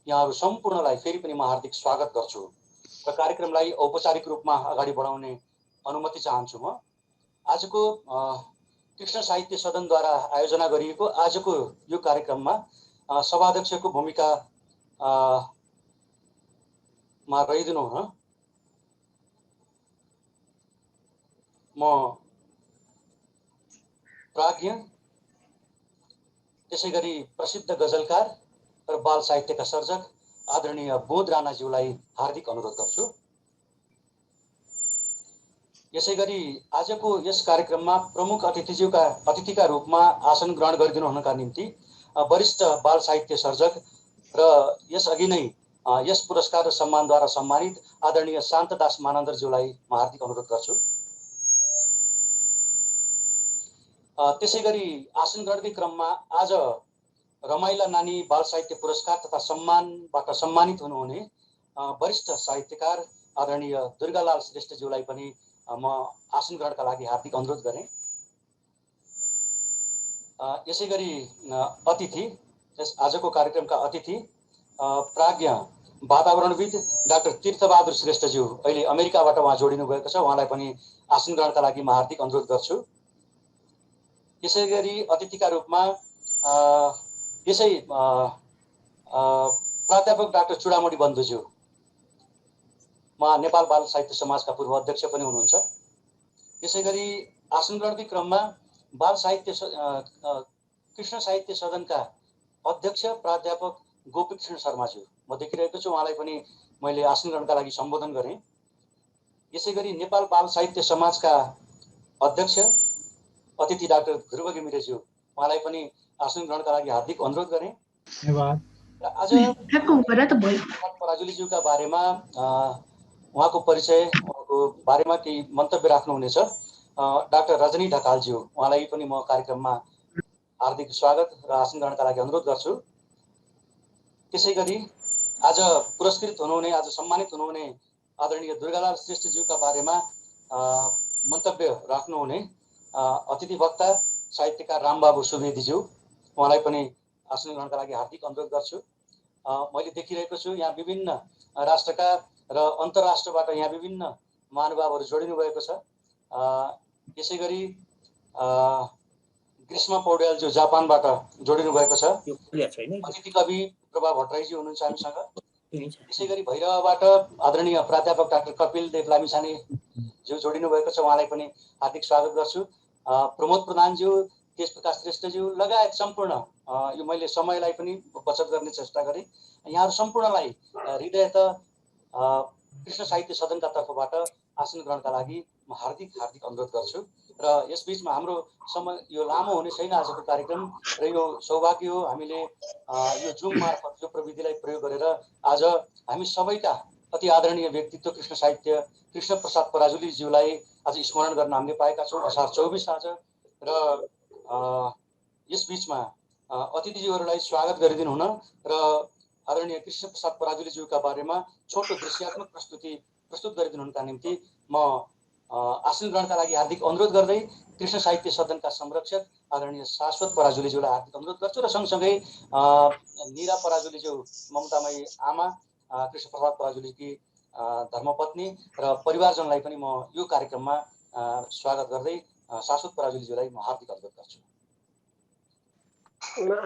यहाँहरू सम्पूर्णलाई फेरि पनि म हार्दिक स्वागत गर्छु र कार्यक्रमलाई औपचारिक रूपमा अगाडि बढाउने अनुमति चाहन्छु। म आजको कृष्ण साहित्य सदनद्वारा आयोजना गरिएको आजको यो कार्यक्रममा सभाध्यक्षको भूमिका मा रहिदिनु हुन म प्राज्ञ त्यसैगरी प्रसिद्ध गजलकार र बाल साहित्यका सर्जक आदरणीय बोध राणाज्यूलाई हार्दिक अनुरोध गर्छु। यसैगरी आजको यस कार्यक्रममा प्रमुख अतिथिका रूपमा आसन ग्रहण गरिदिनु हुनका निम्ति वरिष्ठ बाल साहित्य सर्जक र यसअघि नै यस पुरस्कार र सम्मानद्वारा सम्मानित आदरणीय शान्तदास मानन्दरज्यूलाई म हार्दिक अनुरोध गर्छु। त्यसैगरी आसन ग्रहणकै क्रममा आज रमाइला नानी बाल साहित्य पुरस्कार तथा सम्मानबाट सम्मानित हुनुहुने वरिष्ठ साहित्यकार आदरणीय दुर्गालाल श्रेष्ठज्यूलाई पनि म आसन ग्रहणका लागि हार्दिक अनुरोध गरेँ। यसैगरी अतिथि आजको कार्यक्रमका अतिथि प्राज्ञ वातावरणविद डाक्टर तीर्थबहादुर श्रेष्ठज्यू अहिले अमेरिकाबाट उहाँ जोडिनु भएको छ, उहाँलाई पनि आसन ग्रहणका लागि म हार्दिक अनुरोध गर्छु। यसैगरी अतिथिका रूपमा यसै प्राध्यापक डाक्टर चुडामणि बन्धुज्यू, उहाँ नेपाल बाल साहित्य समाजका पूर्व अध्यक्ष पनि हुनुहुन्छ। यसैगरी आसन ग्रहणकै क्रममा बाल साहित्य कृष्ण साहित्य सदनका अध्यक्ष प्राध्यापक गोपीकृष्ण शर्माज्यू म देखिरहेको छु, उहाँलाई पनि मैले आसन ग्रहणका लागि सम्बोधन गरेँ। यसैगरी नेपाल बाल साहित्य समाजका अध्यक्ष अतिथि डाक्टर ध्रुव घिमिरेज्यू, उहाँलाई पनि आसन ग्रहणका लागि हार्दिक अनुरोध गरेँ। आज पराजुलीज्यूका बारेमा उहाँको परिचय, उहाँको बारेमा केही मन्तव्य राख्नुहुनेछ डाक्टर रजनी ढकालज्यू, उहाँलाई पनि म कार्यक्रममा हार्दिक स्वागत र आसन ग्रहणका लागि अनुरोध गर्छु। त्यसैगरी आज पुरस्कृत हुनुहुने, आज सम्मानित हुनुहुने आदरणीय दुर्गालाल श्रेष्ठज्यूका बारेमा मन्तव्य राख्नुहुने अतिथि वक्ता साहित्यकार रामबाबु सुवेदीज्यू, उहाँलाई पनि आसन ग्रहणका लागि हार्दिक अनुरोध गर्छु। मैले देखिरहेको छु यहाँ विभिन्न राष्ट्रका र अन्तर्राष्ट्रबाट यहाँ विभिन्न महानुभावहरू जोडिनु भएको छ। यसैगरी ग्रीष्मा पौड्यालज्यू जापानबाट जोडिनु भएको छ। अतिथि कवि प्रभा भट्टराईज्यू हुनुहुन्छ हामीसँग। यसैगरी भैरवबाट आदरणीय प्राध्यापक डाक्टर कपिल देव लामिछानेज्यू जोडिनु भएको छ, उहाँलाई पनि हार्दिक स्वागत गर्छु। प्रमोद प्रधानज्यू, तेजप्रकाश श्रेष्ठज्यू लगायत सम्पूर्ण यो मैले समयलाई पनि बचत गर्ने चेष्टा गरेँ। यहाँहरू सम्पूर्णलाई हृदयत कृष्ण साहित्य सदनका तर्फबाट आसन ग्रहणका लागि म हार्दिक अनुरोध गर्छु। र यसबीचमा हाम्रो समय यो लामो हुने छैन आजको कार्यक्रम, र यो सौभाग्य हो हामीले यो जुम मार्फत यो प्रविधिलाई प्रयोग गरेर आज हामी सबैका अति आदरणीय व्यक्तित्व कृष्ण प्रसाद पराजुलीज्यूलाई आज स्मरण गर्न हामीले पाएका छौँ असार 24 आज। र यसबीचमा अतिथिज्यूहरूलाई स्वागत गरिदिनु हुन र आदरणीय कृष्ण प्रसाद पराजुलीज्यूका बारेमा छोटो दृश्यात्मक प्रस्तुत गरिदिनु हुनका निम्ति म आसन ग्रहणका लागि हार्दिक अनुरोध गर्दै कृष्ण साहित्य सदनका संरक्षक आदरणीय शाश्वत पराजुलीज्यूलाई हार्दिक अनुरोध गर्छु। र सँगसँगै निरा पराजुलीज्यू, ममतामयी आमा, कृष्ण प्रसाद पराजुलीकी धर्मपत्नी र परिवारजनलाई पनि म यो कार्यक्रममा स्वागत गर्दै शाश्वत पराजुलीज्यूलाई म हार्दिक अनुरोध गर्छु।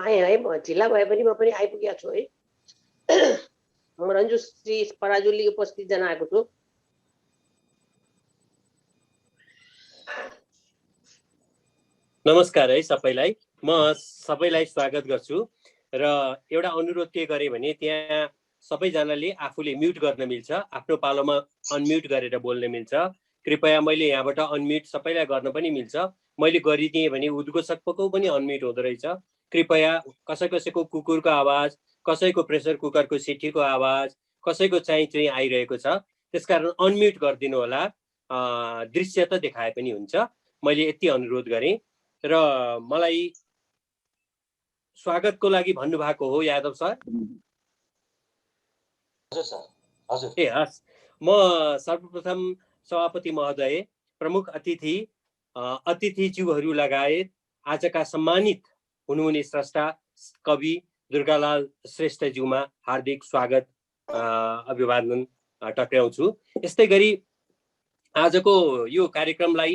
आएँ है, म ढिला भए पनि म पनि आइपुगेको छु है। म रञ्जु श्री पराजुली उपस्थित जनाएको छु। नमस्कार है सबैलाई, म सबैलाई स्वागत गर्छु। र एउटा अनुरोध के गरेँ भने त्यहाँ सबैजनाले आफूले म्युट गर्न मिल्छ, आफ्नो पालोमा अनम्युट गरेर बोल्न मिल्छ। कृपया मैले यहाँबाट अनम्युट सबैलाई गर्न पनि मिल्छ, मैले गरिदिएँ भने उद्घोषकको पनि अनम्युट हुँदो रहेछ। कृपया कसैको कुकुरको आवाज, कसैको प्रेसर कुकरको सिटीको आवाज, कसैको चाहिँ आइरहेको छ, त्यसकारण अनम्युट गरिदिनु होला। दृश्य त देखाए पनि हुन्छ। मैले यति अनुरोध गरेँ। र मलाई स्वागतको लागि भन्नुभएको हो यादव सर? हजुर सर, हजुर। ए हस्, म सर्वप्रथम सभापति महोदय, प्रमुख अतिथिज्यूहरू लगायत आजका सम्मानित हुनुहुने स्रष्टा, कवि, दुर्गालाल श्रेष्ठज्यूमा हार्दिक स्वागत अभिवादन टक्राउँछु। यस्तै गरी आजको यो कार्यक्रमलाई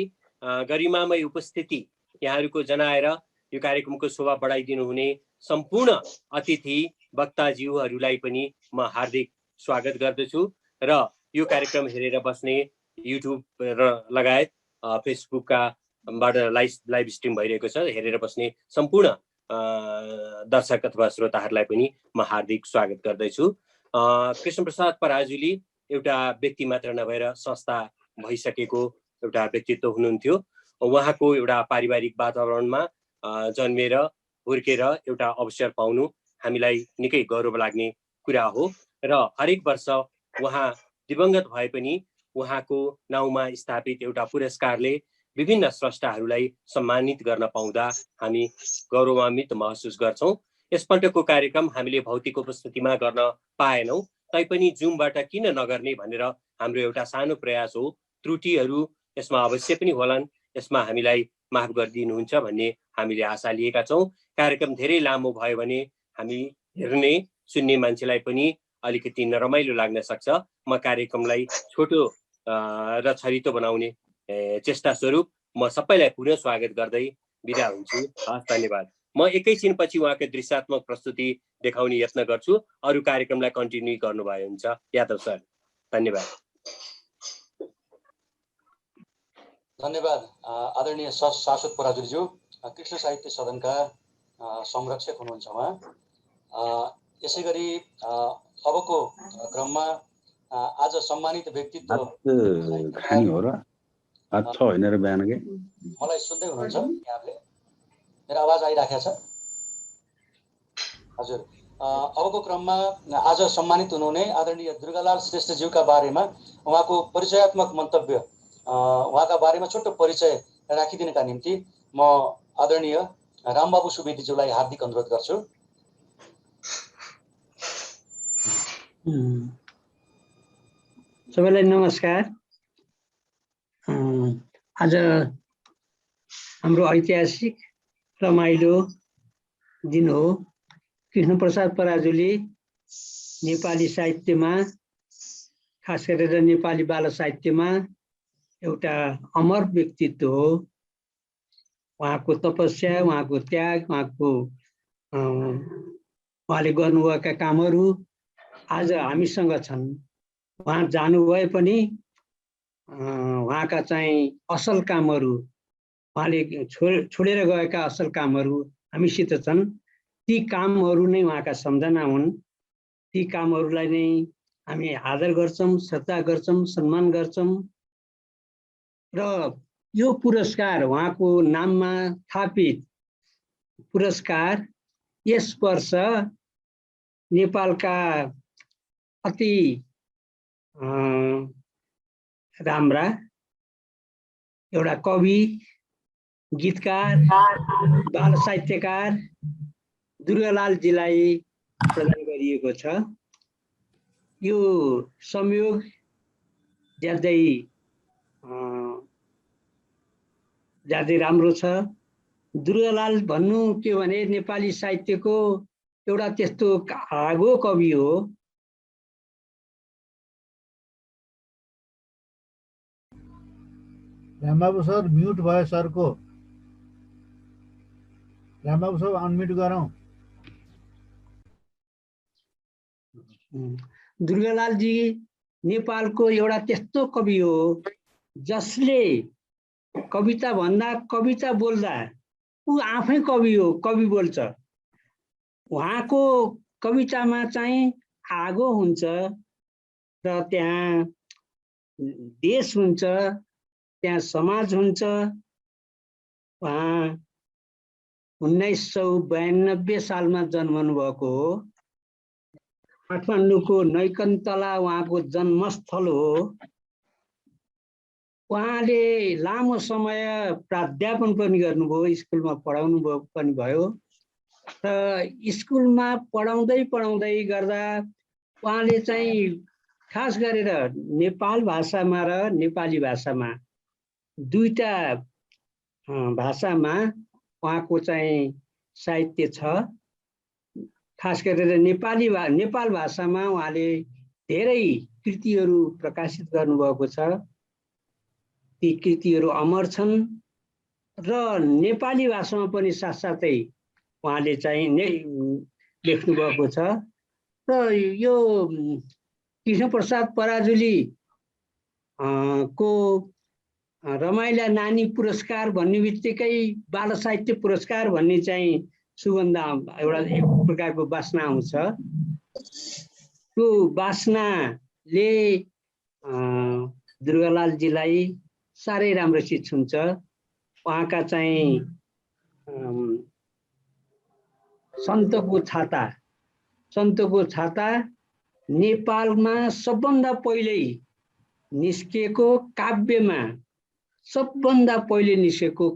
गरिमामय उपस्थिति यहाँहरूको जनाएर यो कार्यक्रमको शोभा बढाइदिनु हुने सम्पूर्ण अतिथि वक्ताज्यूहरूलाई पनि म हार्दिक स्वागत गर्दछु र यो कार्यक्रम हेरेर बस्ने युट्युब र लगायत फेसबुकबाट लाइभ स्ट्रिम भइरहेको छ हेरेर बस्ने सम्पूर्ण दर्शक अथवा श्रोताहरूलाई पनि म हार्दिक स्वागत गर्दैछु। कृष्णप्रसाद पराजुली एउटा व्यक्ति मात्र नभएर संस्था भइसकेको एउटा व्यक्तित्व हुनुहुन्थ्यो। उहाँको एउटा पारिवारिक वातावरणमा जन्मेर हुर्केर एउटा अवसर पाउनु हामीलाई निकै गौरव लाग्ने कुरा हो र हरेक वर्ष उहाँ दिवंगत भए पनि उहाँको नाउँमा स्थापित एउटा पुरस्कारले विभिन्न स्रष्टाहरूलाई सम्मानित गर्न पाउँदा हामी गौरवान्वित महसुस गर्छौँ। यसपल्टको कार्यक्रम हामीले भौतिक उपस्थितिमा गर्न पाएनौँ, तैपनि जुमबाट किन नगर्ने भनेर हाम्रो एउटा सानो प्रयास हो। त्रुटिहरू यसमा अवश्य पनि होलान्, यसमा हामीलाई माफ गरिदिनुहुन्छ भन्ने हामीले आशा लिएका छौँ। कार्यक्रम धेरै लामो भयो भने हामी हेर्ने सुन्ने मान्छेलाई पनि अलिकति नरमाइलो लाग्न सक्छ। म कार्यक्रमलाई छोटो र छरितो बनाउने चेष्टा स्वरूप म सबैलाई पुनः स्वागत गर्दै बिदा हुन्छु। हस्, धन्यवाद। म एकैछिनपछि उहाँको दृश्यात्मक प्रस्तुति देखाउने यत्न गर्छु। अरू कार्यक्रमलाई कन्टिन्यू गर्नुभयो हुन्छ यादव सर। धन्यवाद। धन्यवाद आदरणीय शाश्वत पराजुलीज्यू, कृष्ण साहित्य सदनका संरक्षक हुनुहुन्छ उहाँ। यसै गरी अबको क्रममा आज सम्मानित व्यक्तित्व खानी हो र हात छ होइन र बिहान के मलाई सुन्दै हुनुहुन्छ यहाँले? मेरो आवाज आइराखेको छ? हजुर। अबको क्रममा आज सम्मानित हुनुहुने आदरणीय दुर्गालाल श्रेष्ठज्यूका बारेमा उहाँको परिचयात्मक मन्तव्य, उहाँका बारेमा छोटो परिचय राखिदिनका निम्ति म आदरणीय रामबाबु सुवेदीज्यूलाई हार्दिक अनुरोध गर्छु। सबैलाई नमस्कार। आज हाम्रो ऐतिहासिक रमाइलो दिन हो। कृष्णप्रसाद पराजुली नेपाली साहित्यमा, खास गरेर नेपाली बाल साहित्यमा एउटा अमर व्यक्तित्व हो। उहाँको तपस्या, उहाँको त्याग, उहाँले गर्नुभएका कामहरू आज हामीसँग छन्। उहाँ जानुभए पनि उहाँका चाहिँ असल कामहरू, उहाँले छोडेर गएका असल कामहरू हामीसित छन्। ती कामहरू नै उहाँका सम्झना हुन्। ती कामहरूलाई नै हामी आदर गर्छौँ, श्रद्धा गर्छौँ, सम्मान गर्छौँ। र यो पुरस्कार, उहाँको नाममा स्थापित पुरस्कार यस वर्ष नेपालका अति राम्रा एउटा कवि, गीतकार, बाल साहित्यकार दुर्गालालजीलाई प्रदान गरिएको छ। यो संयोग ज्यादै राम्रो छ। दुर्गालाल भन्नु के भने नेपाली साहित्यको एउटा त्यस्तो आगो कवि हो। रामबाबु सर म्युट भयो सरको। रामबाबु सर अनम्युट गरौँ। दुर्गालालजी नेपालको एउटा त्यस्तो कवि हो जसले कविता भन्दा, कविता बोल्दा ऊ आफै कवि हो, कवि बोल्छ। उहाँको कवितामा चाहिँ आगो हुन्छ र त्यहाँ देश हुन्छ, त्यहाँ समाज हुन्छ। उहाँ 1992 सालमा जन्मनु भएको हो। काठमाडौँको नैकन्तला उहाँको जन्मस्थल हो। उहाँले लामो समय प्राध्यापन पनि गर्नुभयो, स्कुलमा पढाउनु पनि भयो। र स्कुलमा पढाउँदै गर्दा उहाँले चाहिँ खास गरेर नेपाल भाषामा र नेपाली भाषामा दुईटा भाषामा उहाँको चाहिँ साहित्य छ। खास गरेर नेपाल भाषामा उहाँले धेरै कृतिहरू प्रकाशित गर्नुभएको छ। ती कृतिहरू अमर छन् र नेपाली भाषामा पनि साथसाथै उहाँले चाहिँ लेख्नु भएको छ। र यो कृष्णप्रसाद पराजुली को रमाइला नानी पुरस्कार भन्ने बित्तिकै बाल साहित्य पुरस्कार भन्ने चाहिँ सुगन्ध एउटा एक प्रकारको वासना आउँछ। त्यो वासनाले दुर्गालालजीलाई साह्रै राम्रोसित छुन्छ। उहाँका चाहिँ सन्तको छाता नेपालमा सबभन्दा पहिले निस्किएको काव्यमा सबभन्दा पहिले निस्केको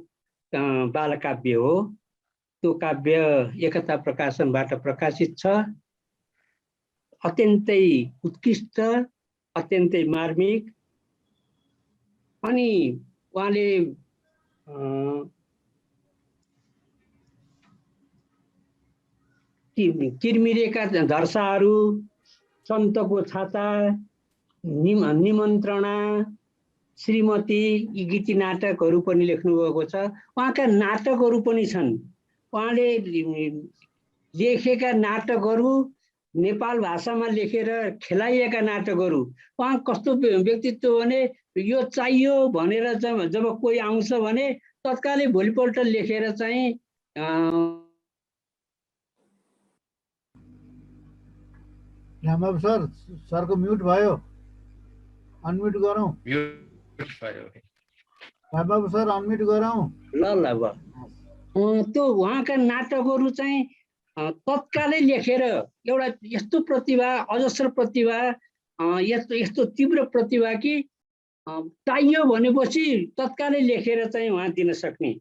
बालकाव्य हो। त्यो काव्य एकता प्रकाशनबाट प्रकाशित छ। अत्यन्तै उत्कृष्ट, अत्यन्तै मार्मिक। अनि उहाँले किरमिरेका धर्साहरू, सन्तको छाता, निमन्त्रणा, श्रीमती यी गीती नाटकहरू पनि लेख्नुभएको छ। उहाँका नाटकहरू पनि छन्। उहाँले लेखेका नाटकहरू नेपाल भाषामा लेखेर खेलाइएका नाटकहरू। उहाँ कस्तो व्यक्तित्व भने यो चाहियो भनेर जब कोही आउँछ भने तत्कालै भोलिपल्ट लेखेर चाहिँ रामबाबु सरको म्युट भयो, अनम्युट गरौँ। रामबाबु सर अनम्युट गरौँ। ल भयो। त्यो उहाँका नाटकहरू चाहिँ तत्कालै लेखेर एउटा यस्तो प्रतिभा, अजस्र प्रतिभा, यस्तो तीव्र प्रतिभा कि चाहियो भनेपछि तत्कालै लेखेर चाहिँ उहाँ दिन सक्ने।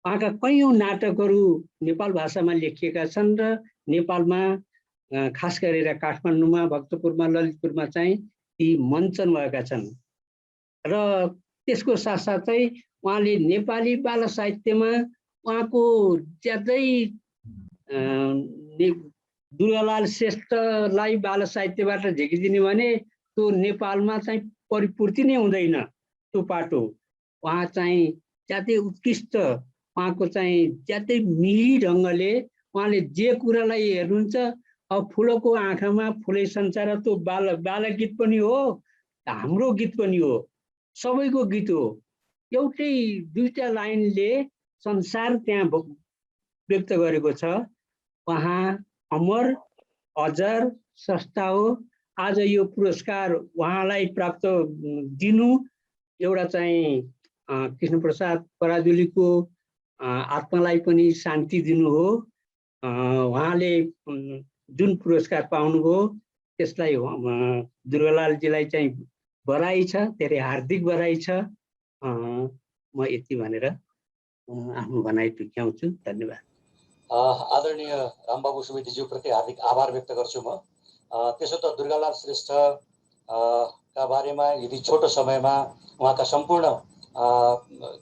उहाँका कैयौँ नाटकहरू नेपाल भाषामा लेखिएका छन् र नेपालमा खास गरेर काठमाडौँमा, भक्तपुरमा, ललितपुरमा चाहिँ ती मञ्चन भएका छन्। र त्यसको साथसाथै उहाँले नेपाली बाल साहित्यमा उहाँको ज्यादै दुर्गालाल श्रेष्ठलाई बाल साहित्यबाट झिकिदिने भने त्यो नेपालमा चाहिँ परिपूर्ति नै हुँदैन त्यो पाटो। उहाँ चाहिँ ज्यादै उत्कृष्ट, उहाँको चाहिँ ज्यादै मिही ढङ्गले उहाँले जे कुरालाई हेर्नुहुन्छ, अब फुलको आँखामा फुलै संसार त्यो बालगीत पनि हो, हाम्रो गीत पनि हो, सबैको गीत हो। एउटै दुईटा लाइनले संसार त्यहाँ व्यक्त गरेको छ। उहाँ अमर, अजर, स्रष्टा हो। आज यो पुरस्कार उहाँलाई प्राप्त दिनु एउटा चाहिँ कृष्णप्रसाद पराजुलीको आत्मालाई पनि शान्ति दिनु हो। उहाँले जुन पुरस्कार पाउनुभयो त्यसलाई दुर्गालालजीलाई चाहिँ बधाई छ, धेरै हार्दिक बधाई छ। म यति भनेर आफ्नो भनाइ टुक्याउँछु। धन्यवाद। आदरणीय रामबाबु सुवेदीज्यूप्रति हार्दिक आभार व्यक्त गर्छु म। त्यसो त दुर्गालाल श्रेष्ठ का बारेमा यदि छोटो समयमा उहाँका सम्पूर्ण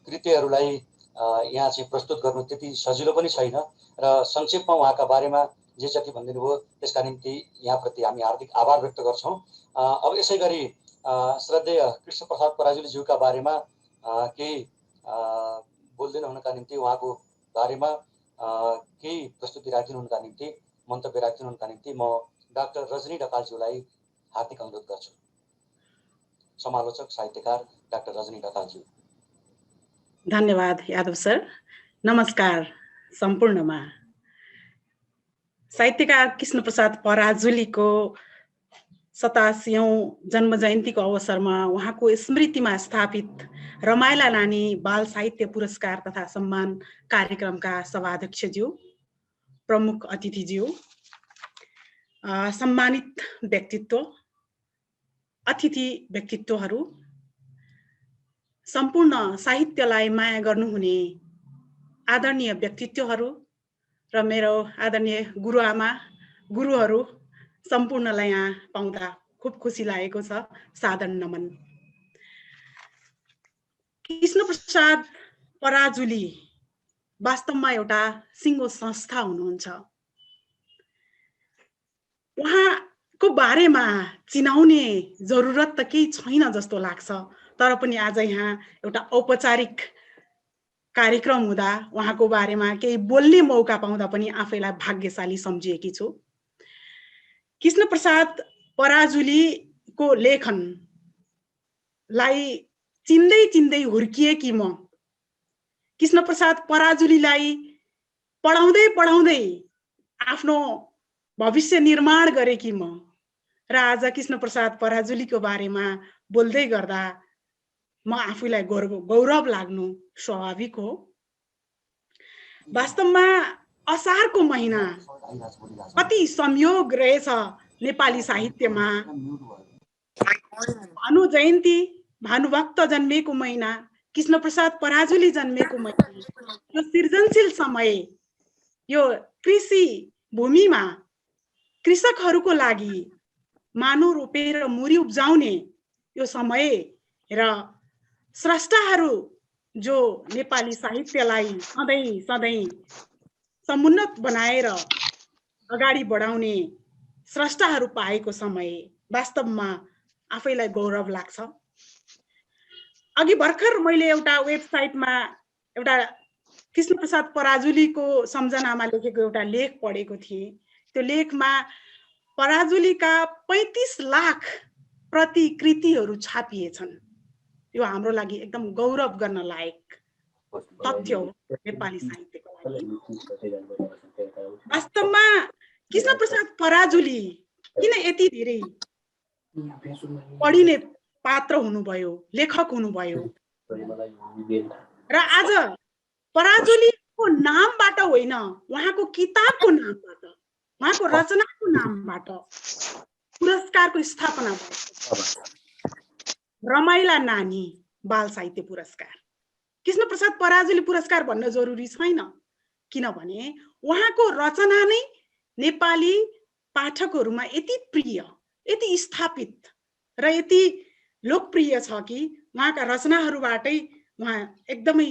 कृतिहरूलाई यहाँ चाहिँ प्रस्तुत गर्नु त्यति सजिलो पनि छैन र संक्षेपमा उहाँका बारेमा जे जति भनिदिनु भयो त्यसका निम्ति यहाँप्रति हामी हार्दिक आभार व्यक्त गर्छौँ। अब यसै गरी श्रद्धेय कृष्णप्रसाद पराजुलीज्यूका बारेमा केही बोलिदिनु हुनका निम्ति, उहाँको बारेमा केही प्रस्तुति राखिदिनु हुनका निम्ति, मन्तव्य राखिदिनु हुनका निम्ति म डाक्टर रजनी ढकालज्यूलाई हार्दिक अनुरोध गर्छु। समालोचक साहित्यकार डाक्टर रजनी ढकालज्यू। धन्यवाद यादव सर। नमस्कार सम्पूर्णमा। साहित्यकार कृष्णप्रसाद पराजुलीको 87औं जन्म जयन्तीको अवसरमा उहाँको स्मृतिमा स्थापित रमाइला नानी बाल साहित्य पुरस्कार तथा सम्मान कार्यक्रमका सभाध्यक्षज्यू, प्रमुख अतिथिज्यू, सम्मानित व्यक्तित्व, अतिथि व्यक्तित्वहरू, सम्पूर्ण साहित्यलाई माया गर्नुहुने आदरणीय व्यक्तित्वहरू र मेरो आदरणीय गुरुआमा, गुरुहरू सम्पूर्णलाई यहाँ पाउँदा खूब खुसी लागेको छ। सादर नमन। कृष्णप्रसाद पराजुली वास्तवमा एउटा सिङ्गो संस्था हुनुहुन्छ। उहाँको बारेमा चिनाउने जरुरत त केही छैन जस्तो लाग्छ। तर पनि आज यहाँ एउटा औपचारिक कार्यक्रम हुँदा उहाँको बारेमा केही बोल्ने मौका पाउँदा पनि आफैलाई भाग्यशाली सम्झिएकी छु। कृष्णप्रसाद पराजुलीको लेखनलाई चिन्दै चिन्दै हुर्किएकी म, कृष्णप्रसाद पराजुलीलाई पढाउँदै पढाउँदै आफ्नो भविष्य निर्माण गरेकी म र आज कृष्णप्रसाद पराजुलीको बारेमा बोल्दै गर्दा म आफूलाई गौरव लाग्नु स्वाभाविक हो। वास्तवमा असारको महिना कति संयोग रहेछ नेपाली साहित्यमा। भानु जयन्ती, भानुभक्त जन्मेको महिना, कृष्णप्रसाद पराजुली जन्मेको महिना, यो सृजनशील समय, यो कृषि भूमिमा कृषकहरूको लागि मानु रोपेर मुरी उब्जाउने यो समय र स्रष्टाहरू जो नेपाली साहित्यलाई सधैँ सधैँ समुन्नत बनाएर अगाडि बढाउने स्रष्टाहरू पाएको समय वास्तवमा आफैलाई गौरव लाग्छ। अघि भर्खर मैले एउटा वेबसाइटमा एउटा कृष्णप्रसाद पराजुलीको सम्झनामा लेखेको एउटा लेख पढेको थिएँ। त्यो लेखमा पराजुलीका 35 लाख प्रतिकृतिहरू छापिएछन्। यो हाम्रो लागि एकदम गौरव गर्न लायक तथ्य हो नेपाली साहित्यको लागि। वास्तवमा कृष्णप्रसाद पराजुली किन यति धेरै पढिने पात्र हुनुभयो, लेखक हुनुभयो र आज पराजुलीको नामबाट होइन, उहाँको किताबको नामबाट, उहाँको रचनाको नामबाट पुरस्कारको स्थापना भएको रमाइला नानी बाल साहित्य पुरस्कार। कृष्णप्रसाद पराजुली पुरस्कार भन्न जरुरी छैन, किनभने उहाँको रचना नै नेपाली पाठकहरूमा यति प्रिय, यति स्थापित र यति लोकप्रिय छ कि उहाँका रचनाहरूबाटै उहाँ एकदमै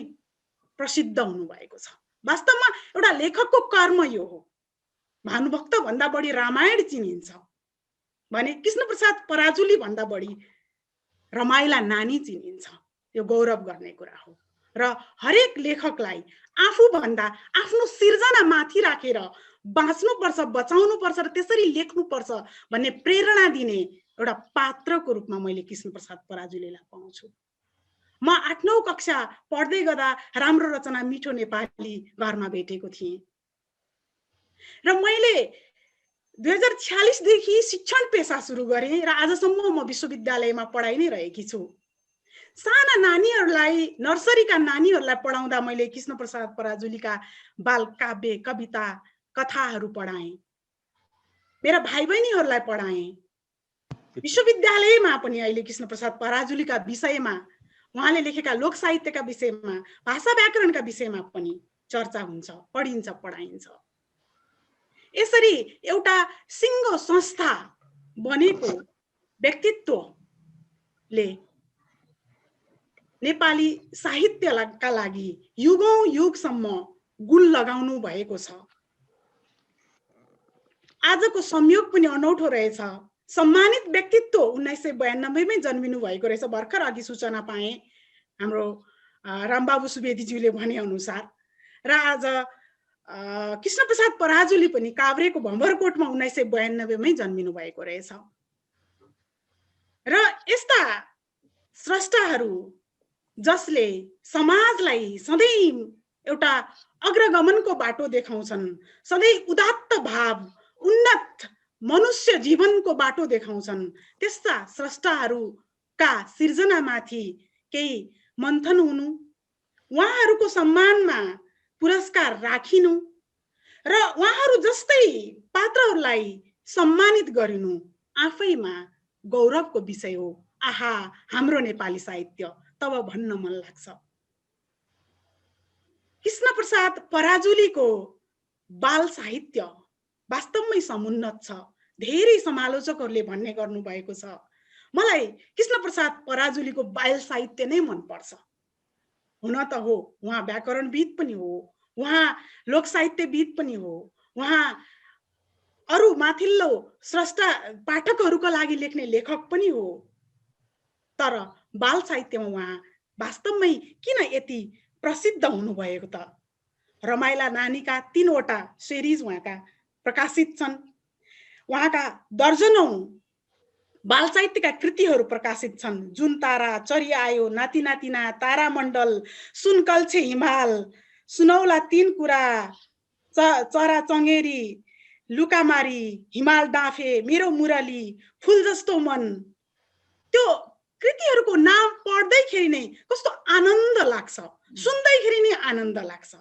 प्रसिद्ध हुनुभएको छ। वास्तवमा एउटा लेखकको कर्म यो हो। भानुभक्त भन्दा बढी रामायण चिनिन्छ भने कृष्णप्रसाद पराजुली भन्दा बढी रमाइला नानी चिनिन्छ। यो गौरव गर्ने कुरा हो र हरेक लेखकलाई आफूभन्दा आफ्नो सिर्जना माथि राखेर बाँच्नुपर्छ, बचाउनुपर्छ र त्यसरी लेख्नुपर्छ भन्ने प्रेरणा दिने एउटा पात्रको रूपमा मैले कृष्णप्रसाद पराजुलीलाई पाउँछु। म 8-9 कक्षा पढ्दै गर्दा राम्रो रचना मिठो नेपाली घरमा भेटेको थिएँ र मैले 2046 देखि शिक्षण पेशा सुरु गरेँ र आजसम्म म विश्वविद्यालयमा पढाइ नै रहेकी छु। साना नानीहरूलाई, नर्सरीका नानीहरूलाई पढाउँदा मैले कृष्णप्रसाद पराजुलीका बाल काव्य, कविता, कथाहरू पढाएँ। मेरा भाइ बहिनीहरूलाई पढाएँ। विश्वविद्यालयमा पनि अहिले कृष्णप्रसाद पराजुलीका विषयमा, उहाँले लेखेका लोक साहित्यका विषयमा, भाषा व्याकरणका विषयमा पनि चर्चा हुन्छ, पढिन्छ, पढाइन्छ। यसरी एउटा सिङ्गो संस्था बनेको व्यक्तित्वले नेपाली साहित्यका लागि युगौं युगसम्म गुण लगाउनु भएको छ। आजको संयोग पनि अनौठो रहेछ। सम्मानित व्यक्तित्व 1992 मै जन्मिनु भएको रहेछ। भर्खर अघि सूचना पाएँ हाम्रो रामबाबु सुवेदीज्यूले भने अनुसार। र आज कृष्णप्रसाद पराजुली पनि काभ्रेको भम्बरकोटमा 1992 मै जन्मिनु भएको रहेछ। र यस्ता स्रष्टाहरू जसले समाजलाई सधैँ एउटा अग्रगमनको बाटो देखाउँछन्, सधैँ उदात्त भाव, उन्नत मनुष्य जीवनको बाटो देखाउँछन्, त्यस्ता स्रष्टाहरूका सिर्जनामाथि केही मन्थन हुनु, उहाँहरूको सम्मानमा पुरस्कार राखिनु र उहाँहरू जस्तै पात्रहरूलाई सम्मानित गरिनु आफैमा गौरवको विषय हो। आहा, हाम्रो नेपाली साहित्य तब भन्न मन लाग्छ। कृष्णप्रसाद पराजुलीको बाल साहित्य वास्तवमै समुन्नत छ। धेरै समालोचकहरूले भन्ने गर्नुभएको छ। मलाई कृष्णप्रसाद पराजुलीको बाल साहित्य नै मनपर्छ। हुन त हो, उहाँ व्याकरणविद पनि हो, उहाँ लोक साहित्यविद पनि हो, उहाँ अरू माथिल्लो स्रष्टा पाठकहरूको लागि लेख्ने लेखक पनि हो। तर बाल साहित्यमा उहाँ वास्तवमै किन यति प्रसिद्ध हुनुभएको त? रमाइला नानीका 3 वटा सिरिज उहाँका प्रकाशित छन्। उहाँका दर्जनौं बाल साहित्यका कृतिहरू प्रकाशित छन्। जुन तारा, चरी आयो, नाति नातिना, तारामण्डल, सुनकल्छे हिमाल, सुनौला 3 कुरा, चरा चङ्गेरी, लुकामारी, हिमाल डाँफे, मेरो मुरली, फुल जस्तो मन। त्यो कृतिहरूको नाम पढ्दैखेरि नै कस्तो आनन्द लाग्छ, सुन्दैखेरि नै आनन्द लाग्छ।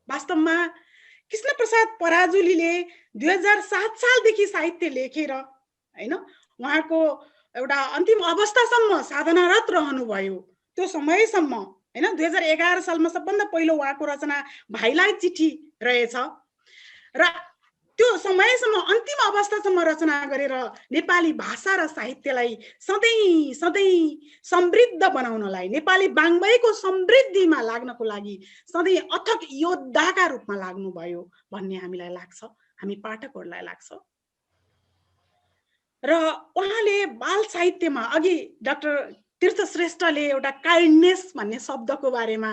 वास्तवमा कृष्णप्रसाद पराजुलीले 2007 सालदेखि साहित्य लेखेर हैन उहाँको एउटा अन्तिम अवस्थासम्म साधनारत रहनुभयो। त्यो समयसम्म हैन 2011 सालमा सबभन्दा पहिलो उहाँको रचना भाइलाई चिठी रहेछ र त्यो समयसम्म अन्तिम अवस्थासम्म रचना गरेर नेपाली भाषा र साहित्यलाई सधैँ सधैँ समृद्ध बनाउनलाई, नेपाली वाङ्मयको समृद्धिमा लाग्नको लागि सधैँ अथक योद्धाका रूपमा लाग्नुभयो भन्ने हामीलाई लाग्छ, हामी पाठकहरूलाई लाग्छ। र उहाँले बाल साहित्यमा अघि डाक्टर तीर्थ श्रेष्ठले एउटा काइन्डनेस भन्ने शब्दको बारेमा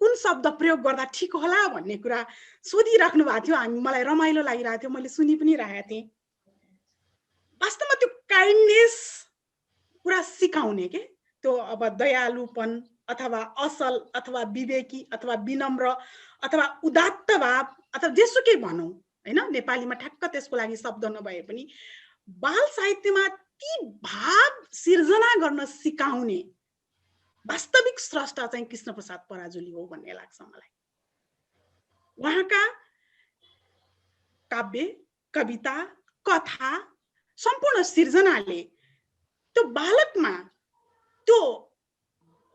कुन शब्द प्रयोग गर्दा ठिक होला भन्ने कुरा सोधिराख्नु भएको थियो। मलाई रमाइलो लागिरहेको थियो, मैले सुनि पनि रहेको थिएँ। वास्तवमा त्यो काइन्डनेस पुरा सिकाउने के त्यो अब दयालुपन अथवा असल अथवा विवेकी अथवा विनम्र अथवा उदात्त भाव अथवा जेसुकै भनौँ हैन, नेपालीमा ठ्याक्क त्यसको लागि शब्द नभए पनि बाल साहित्यमा ती भाव सिर्जना गर्न सिकाउने वास्तविक स्रष्टा चाहिँ कृष्णप्रसाद पराजुली हो भन्ने लाग्छ मलाई। उहाँका काव्य, कविता, कथा सम्पूर्ण सिर्जनाले त्यो बालकमा त्यो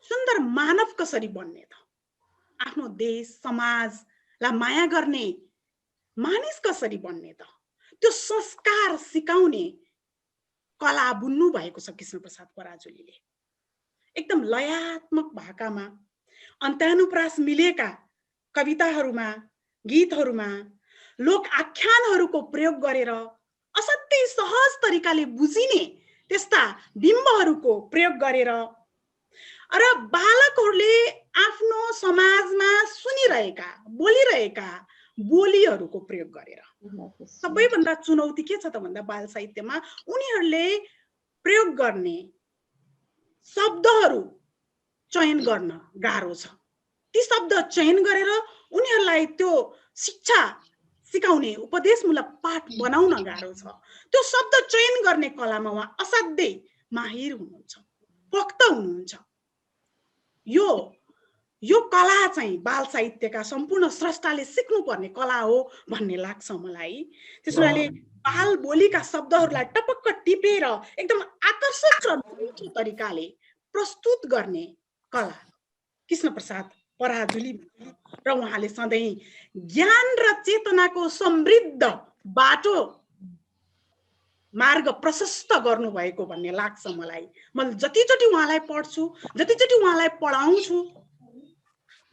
सुन्दर मानव कसरी बन्ने त, आफ्नो देश समाजलाई माया गर्ने मानिस कसरी बन्ने त, त्यो संस्कार सिकाउने कला बुन्नु भएको छ कृष्णप्रसाद पराजुलीले। एकदम लयात्मक भाकामा अन्त्यानुप्रास मिलेका कविताहरूमा, गीतहरूमा लोक आख्यानहरूको प्रयोग गरेर असाध्यै सहज तरिकाले बुझिने त्यस्ता बिम्बहरूको प्रयोग गरेर र बालकहरूले आफ्नो समाजमा सुनिरहेका बोलिरहेका बोलीहरूको प्रयोग गरेर। सबैभन्दा चुनौती के छ त भन्दा बाल साहित्यमा उनीहरूले प्रयोग गर्ने शब्दहरू चयन गर्न गाह्रो छ। ती शब्द चयन गरेर उनीहरूलाई त्यो शिक्षा सिकाउने उपदेशमूलक पाठ बनाउन गाह्रो छ। त्यो शब्द चयन गर्ने कलामा उहाँ असाध्यै माहिर हुनुहुन्छ, पक्क हुनुहुन्छ। यो कला चाहिँ बाल साहित्यका सम्पूर्ण स्रष्टाले सिक्नुपर्ने कला हो भन्ने लाग्छ मलाई। त्यसैले बाल बोलीका शब्दहरूलाई टपक्क टिपेर एकदम आकर्षक र मिठो तरिकाले प्रस्तुत गर्ने कला कृष्णप्रसाद पराजुली र उहाँले सधैँ ज्ञान र चेतनाको समृद्ध बाटो मार्ग प्रशस्त गर्नुभएको भन्ने लाग्छ मलाई। मैले जतिचोटि उहाँलाई पढ्छु, जतिचोटि उहाँलाई पढाउँछु,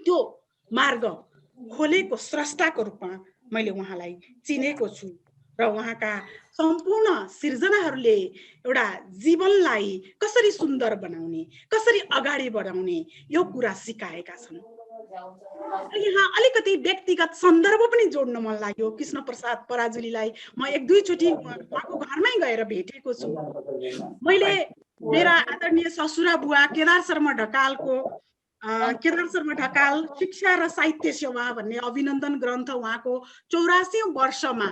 त्यो मार्ग खोलेको स्रष्टाको रूपमा मैले उहाँलाई चिनेको छु र उहाँका सम्पूर्ण सिर्जनाहरूले एउटा जीवनलाई कसरी सुन्दर बनाउने, कसरी अगाडि बढाउने यो कुरा सिकाएका छन्। यहाँ अलिकति व्यक्तिगत सन्दर्भ पनि जोड्न मन लाग्यो। कृष्णप्रसाद पराजुलीलाई म 1-2 चोटि उहाँको घरमै गएर भेटेको छु। मैले मेरा आदरणीय ससुरा बुवा केदार शर्मा ढकाल शिक्षा र साहित्य सेवा भन्ने अभिनन्दन ग्रन्थ उहाँको 84औं वर्षमा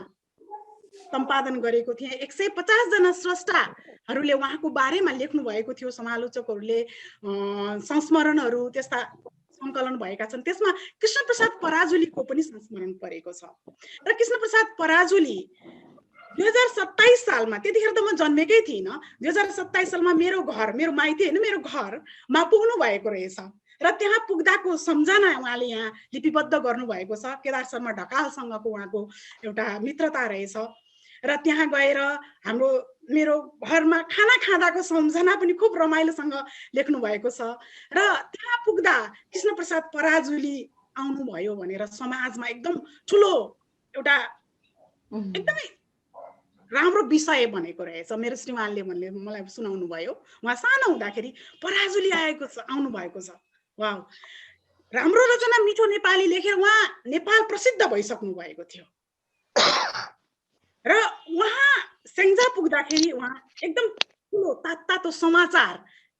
सम्पादन गरेको थिएँ। 150 जना स्रष्टाहरूले उहाँको बारेमा लेख्नु भएको थियो। समालोचकहरूले संस्मरणहरू त्यस्ता सङ्कलन भएका छन्। त्यसमा कृष्णप्रसाद पराजुलीको पनि संस्मरण परेको छ। र कृष्णप्रसाद पराजुली 2027 सालमा, त्यतिखेर त म जन्मेकै थिइनँ, 2027 सालमा मेरो माइती होइन मेरो घरमा पुग्नु भएको रहेछ र त्यहाँ पुग्दाको सम्झना उहाँले यहाँ लिपिबद्ध गर्नुभएको छ। केदार शर्मा ढकालसँगको उहाँको एउटा मित्रता रहेछ र त्यहाँ गएर मेरो घरमा खाना खाँदाको सम्झना पनि खुब रमाइलोसँग लेख्नु भएको छ। र त्यहाँ पुग्दा कृष्णप्रसाद पराजुली आउनुभयो भनेर समाजमा एकदम ठुलो एउटा एकदमै राम्रो विषय बनेको रहेछ। मेरो श्रीमानले मलाई सुनाउनु भयो, उहाँ सानो हुँदाखेरि पराजुली आउनु भएको छ। वाउ, राम्रो रचना मिठो नेपाली लेखेर उहाँ नेपाल प्रसिद्ध भइसक्नु भएको थियो र उहाँ सेङ्जा पुग्दाखेरि उहाँ एकदम ठुलो तातो समाचार,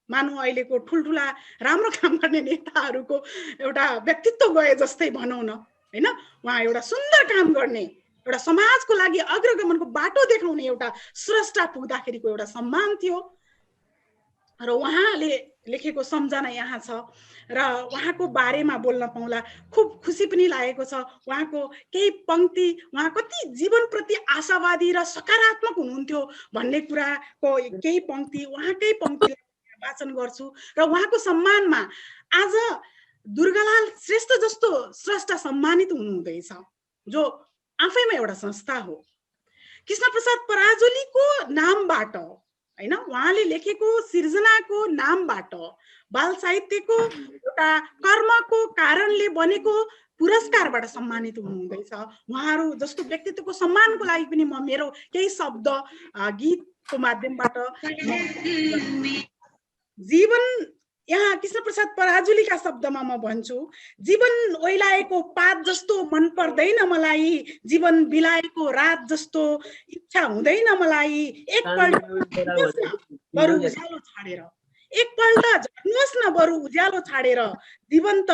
मानौ अहिलेको ठुल्ठुला राम्रो काम गर्ने नेताहरूको एउटा व्यक्तित्व गए जस्तै भनौँ न, होइन? उहाँ एउटा सुन्दर काम गर्ने, एउटा समाजको लागि अग्रगमनको बाटो देखाउने एउटा स्रष्टा पुग्दाखेरिको एउटा सम्मान थियो र उहाँले लेखेको सम्झना यहाँ छ र उहाँको बारेमा बोल्न पाउँला खुब खुसी पनि लागेको छ। उहाँको केही पंक्ति, उहाँ कति जीवनप्रति आशावादी र सकारात्मक हुनुहुन्थ्यो भन्ने कुराको केही पंक्ति, उहाँकै पंक्तिलाई वाचन गर्छु र उहाँको सम्मानमा आज दुर्गालाल श्रेष्ठ जस्तो स्रष्टा सम्मानित हुनुहुँदैछ, जो आफैमा एउटा संस्था हो। कृष्णप्रसाद पराजुलीको नामबाट, हैन, उहाँले लेखेको सिर्जनाको नामबाट, बाल साहित्यको एउटा कर्मको कारणले बनेको पुरस्कारबाट सम्मानित हुनुहुँदैछ। उहाँहरू जस्तो व्यक्तित्वको सम्मानको लागि पनि म मेरो केही शब्द गीतको माध्यमबाट जीवन, यहाँ कृष्णप्रसाद पराजुलीका शब्दमा म भन्छु, जीवन ओइलाएको पात जस्तो मन पर्दैन मलाई, जीवन बिलाएको रात जस्तो इच्छा हुँदैन मलाई, एकपल्ट बरु उज्यालो छाडेर, एकपल्ट झर्नुहोस् न बरु उज्यालो छाडेर, जीवन त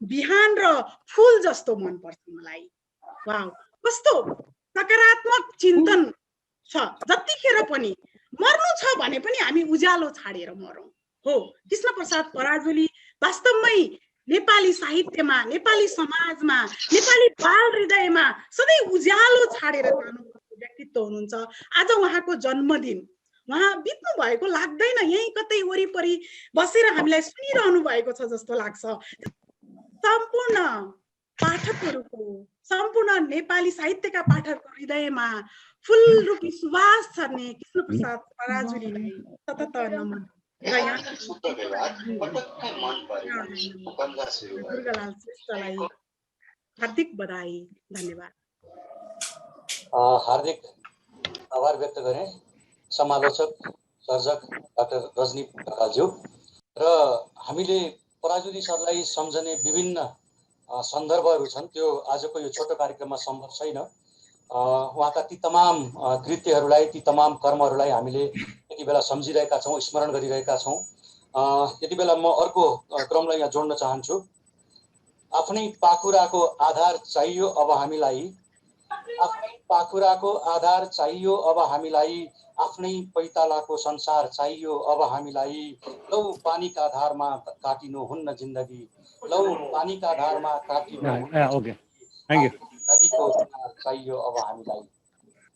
बिहान र फूल जस्तो मन पर्छ मलाई। वाउ, कस्तो सकारात्मक चिन्तन छ। जतिखेर पनि मर्नु छ भने पनि हामी उज्यालो छाडेर मरौँ। हो, कृष्णप्रसाद पराजुली वास्तवमै नेपाली साहित्यमा, नेपाली समाजमा, नेपाली बाल हृदयमा सधैँ उज्यालो छाडेर जानुपर्ने व्यक्तित्व हुनुहुन्छ। आज उहाँको जन्मदिन, उहाँ बित्नु भएको लाग्दैन, यही कतै वरिपरि बसेर हामीलाई सुनिरहनु भएको छ जस्तो लाग्छ। सम्पूर्ण पाठकहरूको, सम्पूर्ण नेपाली साहित्यका पाठकको हृदयमा फूल रूपी सुवास छर्ने कृष्णप्रसाद पराजुलीलाई सतत नमन र दुर्गालाल श्रेष्ठलाई हार्दिक बधाई, धन्यवाद। हार्दिक आभार व्यक्त गरेँ समालोचक सर्जक डाक्टर रजनी ढकालज्यू। र हामीले पराजुली सरलाई सम्झने विभिन्न सन्दर्भहरू छन्, त्यो आजको यो छोटो कार्यक्रममा सम्भव छैन। उहाँका ती तमाम कृत्यहरूलाई, ती तमाम कर्महरूलाई हामीले यति बेला सम्झिरहेका छौँ, स्मरण गरिरहेका छौँ। यति बेला म अर्को क्रमलाई यहाँ जोड्न चाहन्छु। आफ्नै पाखुराको आधार चाहियो अब हामीलाई, आफ्नै पाखुराको आधार चाहियो अब हामीलाई, आफ्नै पैतालाको संसार चाहियो अब हामीलाई। लौ पानीका आधारमा काटिनु हुन्न जिन्दगी, लौ पानीका आधारमा काटिनु नदीको किनार चाहियो अब हामीलाई,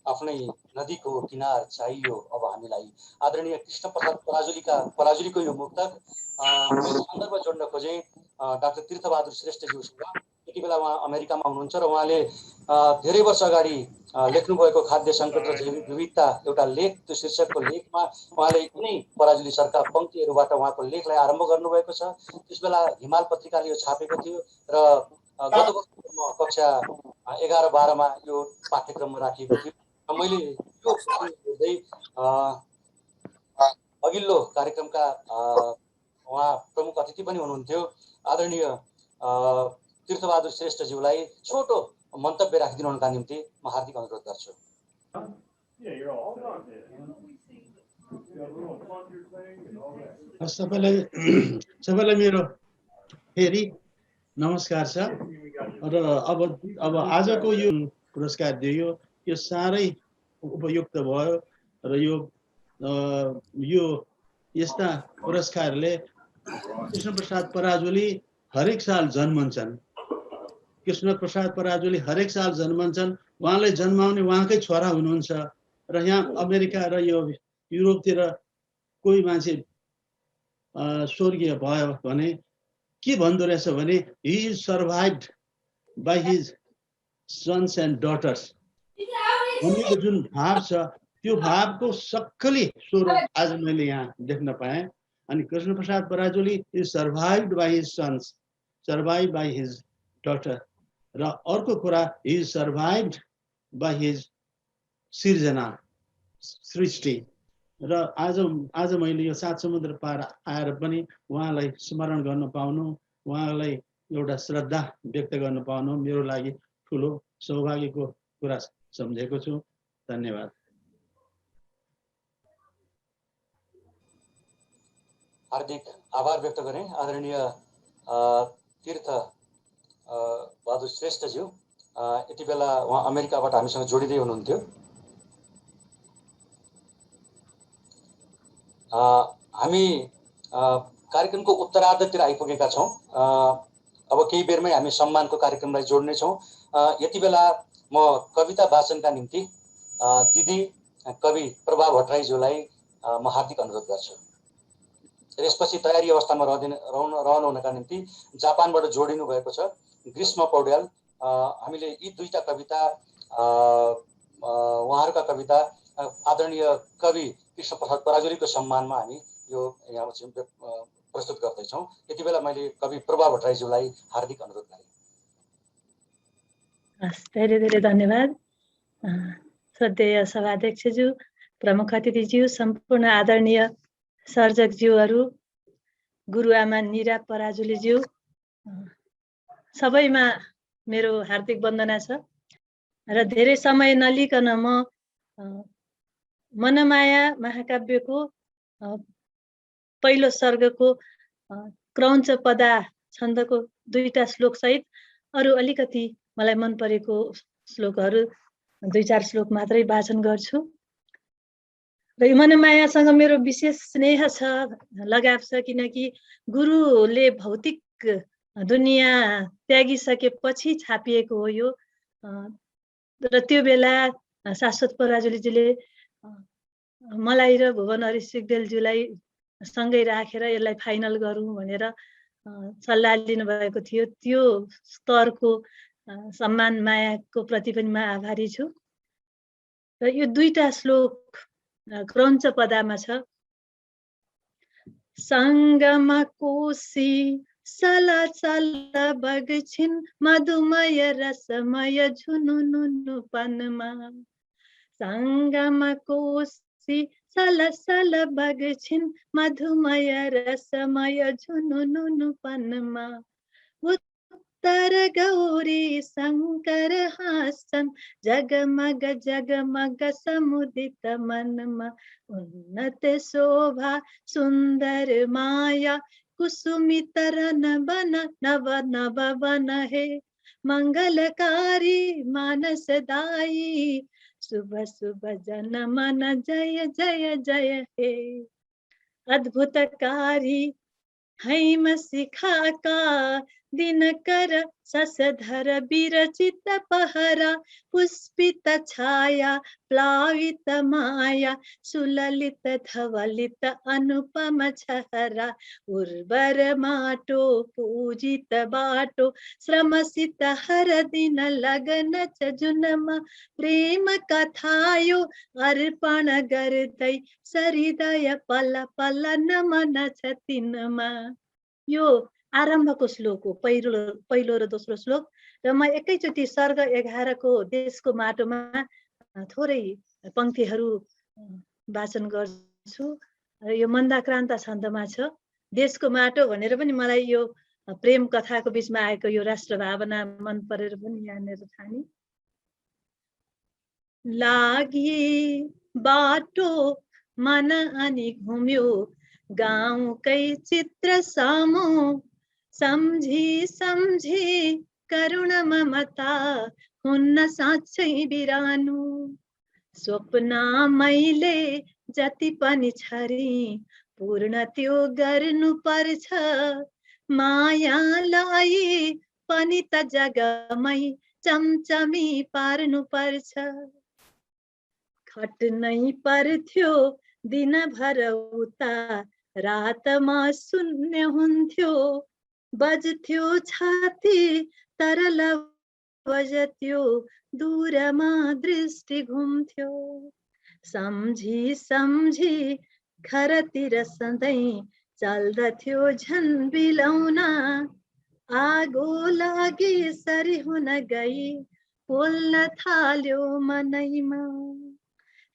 आफ्नै नदीको किनार चाहियो अब हामीलाई। आदरणीय कृष्णप्रसाद पराजुलीको यो मुक्तक सन्दर्भ जोड्न खोजेँ डाक्टर तीर्थबहादुर श्रेष्ठज्यूसँग। यति बेला उहाँ अमेरिकामा हुनुहुन्छ र उहाँले धेरै वर्ष अगाडि लेख्नुभएको खाद्य सङ्कट र जैविक विविधता एउटा लेख, त्यो शीर्षकको लेखमा उहाँले यिनै पराजुली सरका पङ्क्तिहरूबाट उहाँको लेखलाई आरम्भ गर्नुभएको छ। त्यस बेला हिमाल पत्रिकाले यो छापेको थियो र गत वर्ष कक्षा 11-12मा यो पाठ्यक्रममा राखिएको थियो। मैले यो हेर्दै अघिल्लो कार्यक्रमका उहाँ प्रमुख अतिथि पनि हुनुहुन्थ्यो आदरणीय तीर्थबहादुर श्रेष्ठज्यूलाई छोटो मन्तव्य राखिदिनुका निम्ति म हार्दिक अनुरोध गर्छु। सबैलाई मेरो फेरि नमस्कार छ। र अब आजको यो पुरस्कार दियो, यो साह्रै उपयुक्त भयो र यो यस्ता पुरस्कारले कृष्णप्रसाद पराजुली हरेक साल जन्मन्छन्। कृष्णप्रसाद पराजुली हरेक साल जन्मन्छन्। उहाँले जन्माउने उहाँकै छोरा हुनुहुन्छ र यहाँ अमेरिका र यो युरोपतिर कोही मान्छे स्वर्गीय भयो भने के भन्दो रहेछ भने he is survived by his sons and daughters। उनीको जुन भाव छ त्यो भावको सक्कली स्वरूप आज मैले यहाँ देख्न पाएँ। अनि Krishnaprasad Parajuli is survived by his sons, survived by his daughter। र अर्को कुरा he is survived by his सिर्जना सृष्टि र आज मैले यो 7 समुद्र पार आएर पनि उहाँलाई स्मरण गर्न पाउनु, उहाँलाई एउटा श्रद्धा व्यक्त गर्न पाउनु मेरो लागि ठुलो सौभाग्यको कुरा सम्झेको छु। धन्यवाद। हार्दिक आभार व्यक्त गरेँ आदरणीय तीर्थ बहादुर श्रेष्ठज्यू। यति बेला उहाँ अमेरिकाबाट हामीसँग जोडिँदै हुनुहुन्थ्यो। हामी कार्यक्रमको उत्तरार्धतिर आइपुगेका छौँ। अब केही बेरमै हामी सम्मानको कार्यक्रमलाई जोड्नेछौँ। यति बेला म कविता वाचनका निम्ति दिदी कवि प्रभा भट्टराईज्यूलाई म हार्दिक अनुरोध गर्छु। यसपछि तयारी अवस्थामा रहनुहुनका निम्ति जापानबाट जोडिनु भएको छ ग्रीष्म पौड्याल। हामीले यी दुईटा कविता उहाँहरूका कविता आदरणीय कवि कृष्ण प्रसाद पराजुलीको सम्मानमा हामी यो यहाँ प्रस्तुत गर्दैछौँ। यति बेला मैले कवि प्रभा भट्टराईज्यूलाई हार्दिक अनुरोध गरेँ। धेरै धेरै धन्यवाद श्रद्धेय सभाध्यक्षज्यू, प्रमुख अतिथिज्यू, सम्पूर्ण आदरणीय सर्जकज्यूहरू, गुरुआमा निरा पराजुलीज्यू, सबैमा मेरो हार्दिक वन्दना छ। र धेरै समय नलिकन म मनमाया महाकाव्यको पहिलो सर्गको क्रौञ्च पदा छन्दको 2टा श्लोक सहित अरू अलिकति मलाई मन परेको श्लोकहरू 2-4 श्लोक मात्रै वाचन गर्छु। र यो मनमायासँग मेरो विशेष स्नेह छ, लगाव छ, किनकि गुरुले भौतिक दुनियाँ त्यागिसकेपछि छापिएको हो यो। र त्यो बेला शाश्वत पराजुलीजीले मलाई र भुवन हरि सिग्देलज्यूलाई सँगै राखेर यसलाई फाइनल गरौँ भनेर सल्लाह लिनुभएको थियो। त्यो स्तरको सम्मान मायाको प्रति पनि म आभारी छु। र यो 2टा श्लोक क्रौञ्च पदामा छ। सङ्गम कोशी सलचल बग्छिन् मधुमय रसमय झुनुनुनु पनमा। सङ्गम कोशी सलसल बग्छिन् मधुमय रसमय झुनुनुनु पनमा। उत्तर गौरी शङ्कर हाँस्छन् जगमग जगमग समुदित मनमा। उन्नत शोभा सुन्दर माया कुसुमित रन बन नव नव बन हे। मङ्गलकारी मानसदायी शुभ शुभ जन मन जय जय जय हे। अद्भुतकारी हैम शिखाका दिनकर शशधर विरचित पहरा। पुष्पित छाया प्लावित माया सुललित धवलित अनुपम छहरा। उर्वर माटो पूजित बाटो श्रमसित हर दिन लगन च जुनमा। प्रेम कथायो अर्पण गर्दै सरिदय पल पल नमन छ तिनमा। यो आरम्भको श्लोक हो, पहिलो र दोस्रो श्लोक। र म एकैचोटि सर्ग 11 को देशको माटोमा थोरै पंक्तिहरू वाचन गर्छु। र यो मन्दाक्रान्ता छन्दमा छ। देशको माटो भनेर पनि मलाई यो प्रेम कथाको बीचमा आएको यो राष्ट्र भावना मन परेर पनि यहाँनिर ठानी। लागि बाटो मन अनि घुम्यो गाउँकै चित्र सामु। सम्झी सम्झी करुण ममता हुन्न साँच्चै बिरानु। स्वप्न मैले जति पनि छरी पूर्ण त्यो गर्नु पर्छ। मायालाई पनि त जगमै चमचमी पार्नु पर्छ। खट्नै पर्थ्यो दिनभर उता रातमा शून्य हुन्थ्यो। बज्थ्यो छाती तरल बज्थ्यो दूरमा दृष्टि घुम्थ्यो। सम्झी सम्झी घरतिर सधैँ चल्दथ्यो झन् बिलौना। आगो लागि सरी हुन गई पोल्न थाल्यो मनैमा।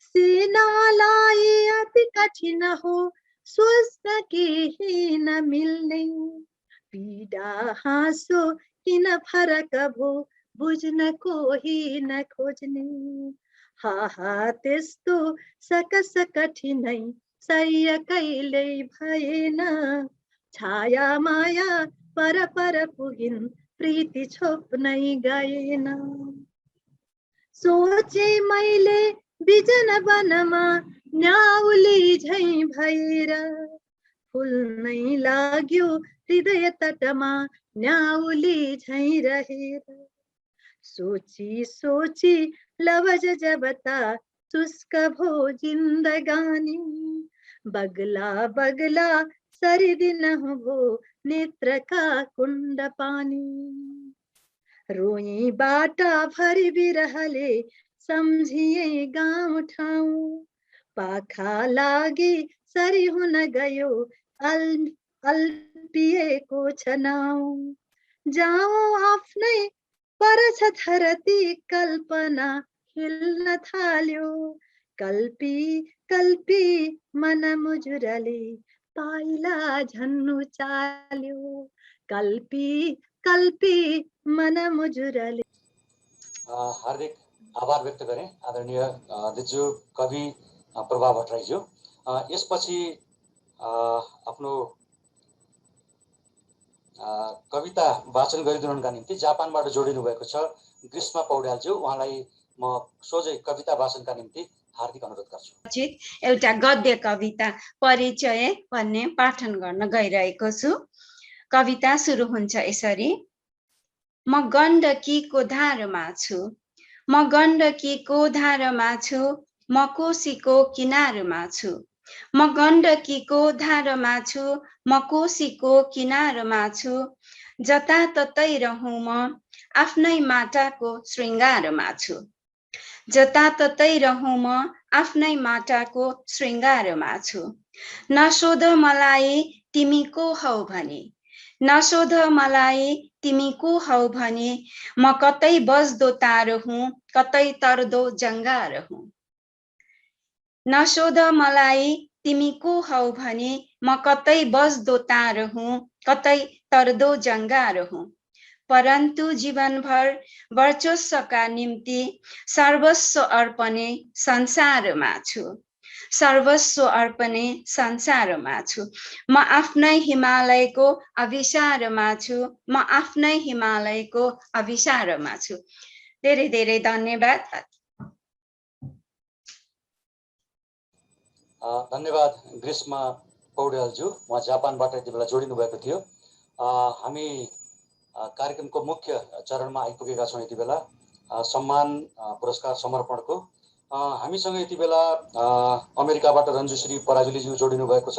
सेनालाई अति कठिन हो सोच्न केही नमिल्ने, पीडा हाँसो किन फरक भो बुझ्न कोही नखोज्ने। हा त्यस्तो सकस कठिनै सह्य कहिल्यै भएन, छाया माया पर पर पुगिन् प्रीति छोप्नै गएन। सोचे मैले बिजन वनमा न्याउली झैं भएर, फुल्नै लाग्यो हृदय तटमा न्याउली झैं रहेर। सोची सोची लवज जबता शुष्क भो जिन्दगानी, बगला बगला सरिदिन भो नेत्रका कुण्ड पानी। रोई बाटा भरि बिरहले सम्झिए गाउँ ठाउँ, पाखा लागि सरी हुन गयो अल्पिएको छ नाउँ। जाउँ आफ्नै परछ धरती कल्पना हिल्न थाल्यो, कल्पी कल्पी मन मुजुरले पाइला झन्नु चाल्यो, कल्पी कल्पी मन मुजुरले। हार्दिक आभार व्यक्त गरेँ आदरणीय अध्यक्षज्यू कवि प्रभा भट्टराईज्यू। यसपछि आफ्नो कविता वाचन गरिदिनुका निम्ति जापानबाट जोडिनु भएको छ ग्रीष्मा पौड्यालज्यू। उहाँलाई म सोझै कविता वाचनका निम्ति हार्दिक अनुरोध गर्छु। एउटा गद्य कविता परिचय भन्ने पाठन गर्न गइरहेको छु। कविता सुरु हुन्छ यसरी। म गण्डकीको धारमा छु, म गण्डकीको धारमा छु, म कोशीको किनारमा छु, म गण्डकीको धारमा छु, म कोशीको किनारमा छु। जताततै रहूँ म आफ्नै माटाको श्रृङ्गारमा छु, जताततै रहूँ म आफ्नै माटाको श्रृङ्गारमा छु। नसोध मलाई तिमी को हौ भनी, नसोध मलाई तिमी को हौ भने, म कतै बज्दो तारो हुँ, कतै तर्दो जङ्गार हुँ। नसोध मलाई तिमी को हौ भने, म कतै बज्दो तारो हुँ, कतै तर्दो जङ्गार हुँ। परन्तु जीवनभर वर्चस्वका निम्ति सर्वस्व अर्पणे संसारमा छु, सर्वस्व अर्पणे संसारमा छु। म आफ्नै हिमालयको अभिसारमा छु, म आफ्नै हिमालयको अभिसारमा छु। धेरै धेरै धन्यवाद। धन्यवाद ग्रीष्मा पौड्यालज्यू। उहाँ जापानबाट यति बेला जोडिनु भएको थियो। हामी कार्यक्रमको मुख्य चरणमा आइपुगेका छौँ। यति बेला सम्मान पुरस्कार समर्पणको हामीसँग यति बेला अमेरिकाबाट रञ्जुश्री पराजुलीज्यू जोडिनु भएको छ।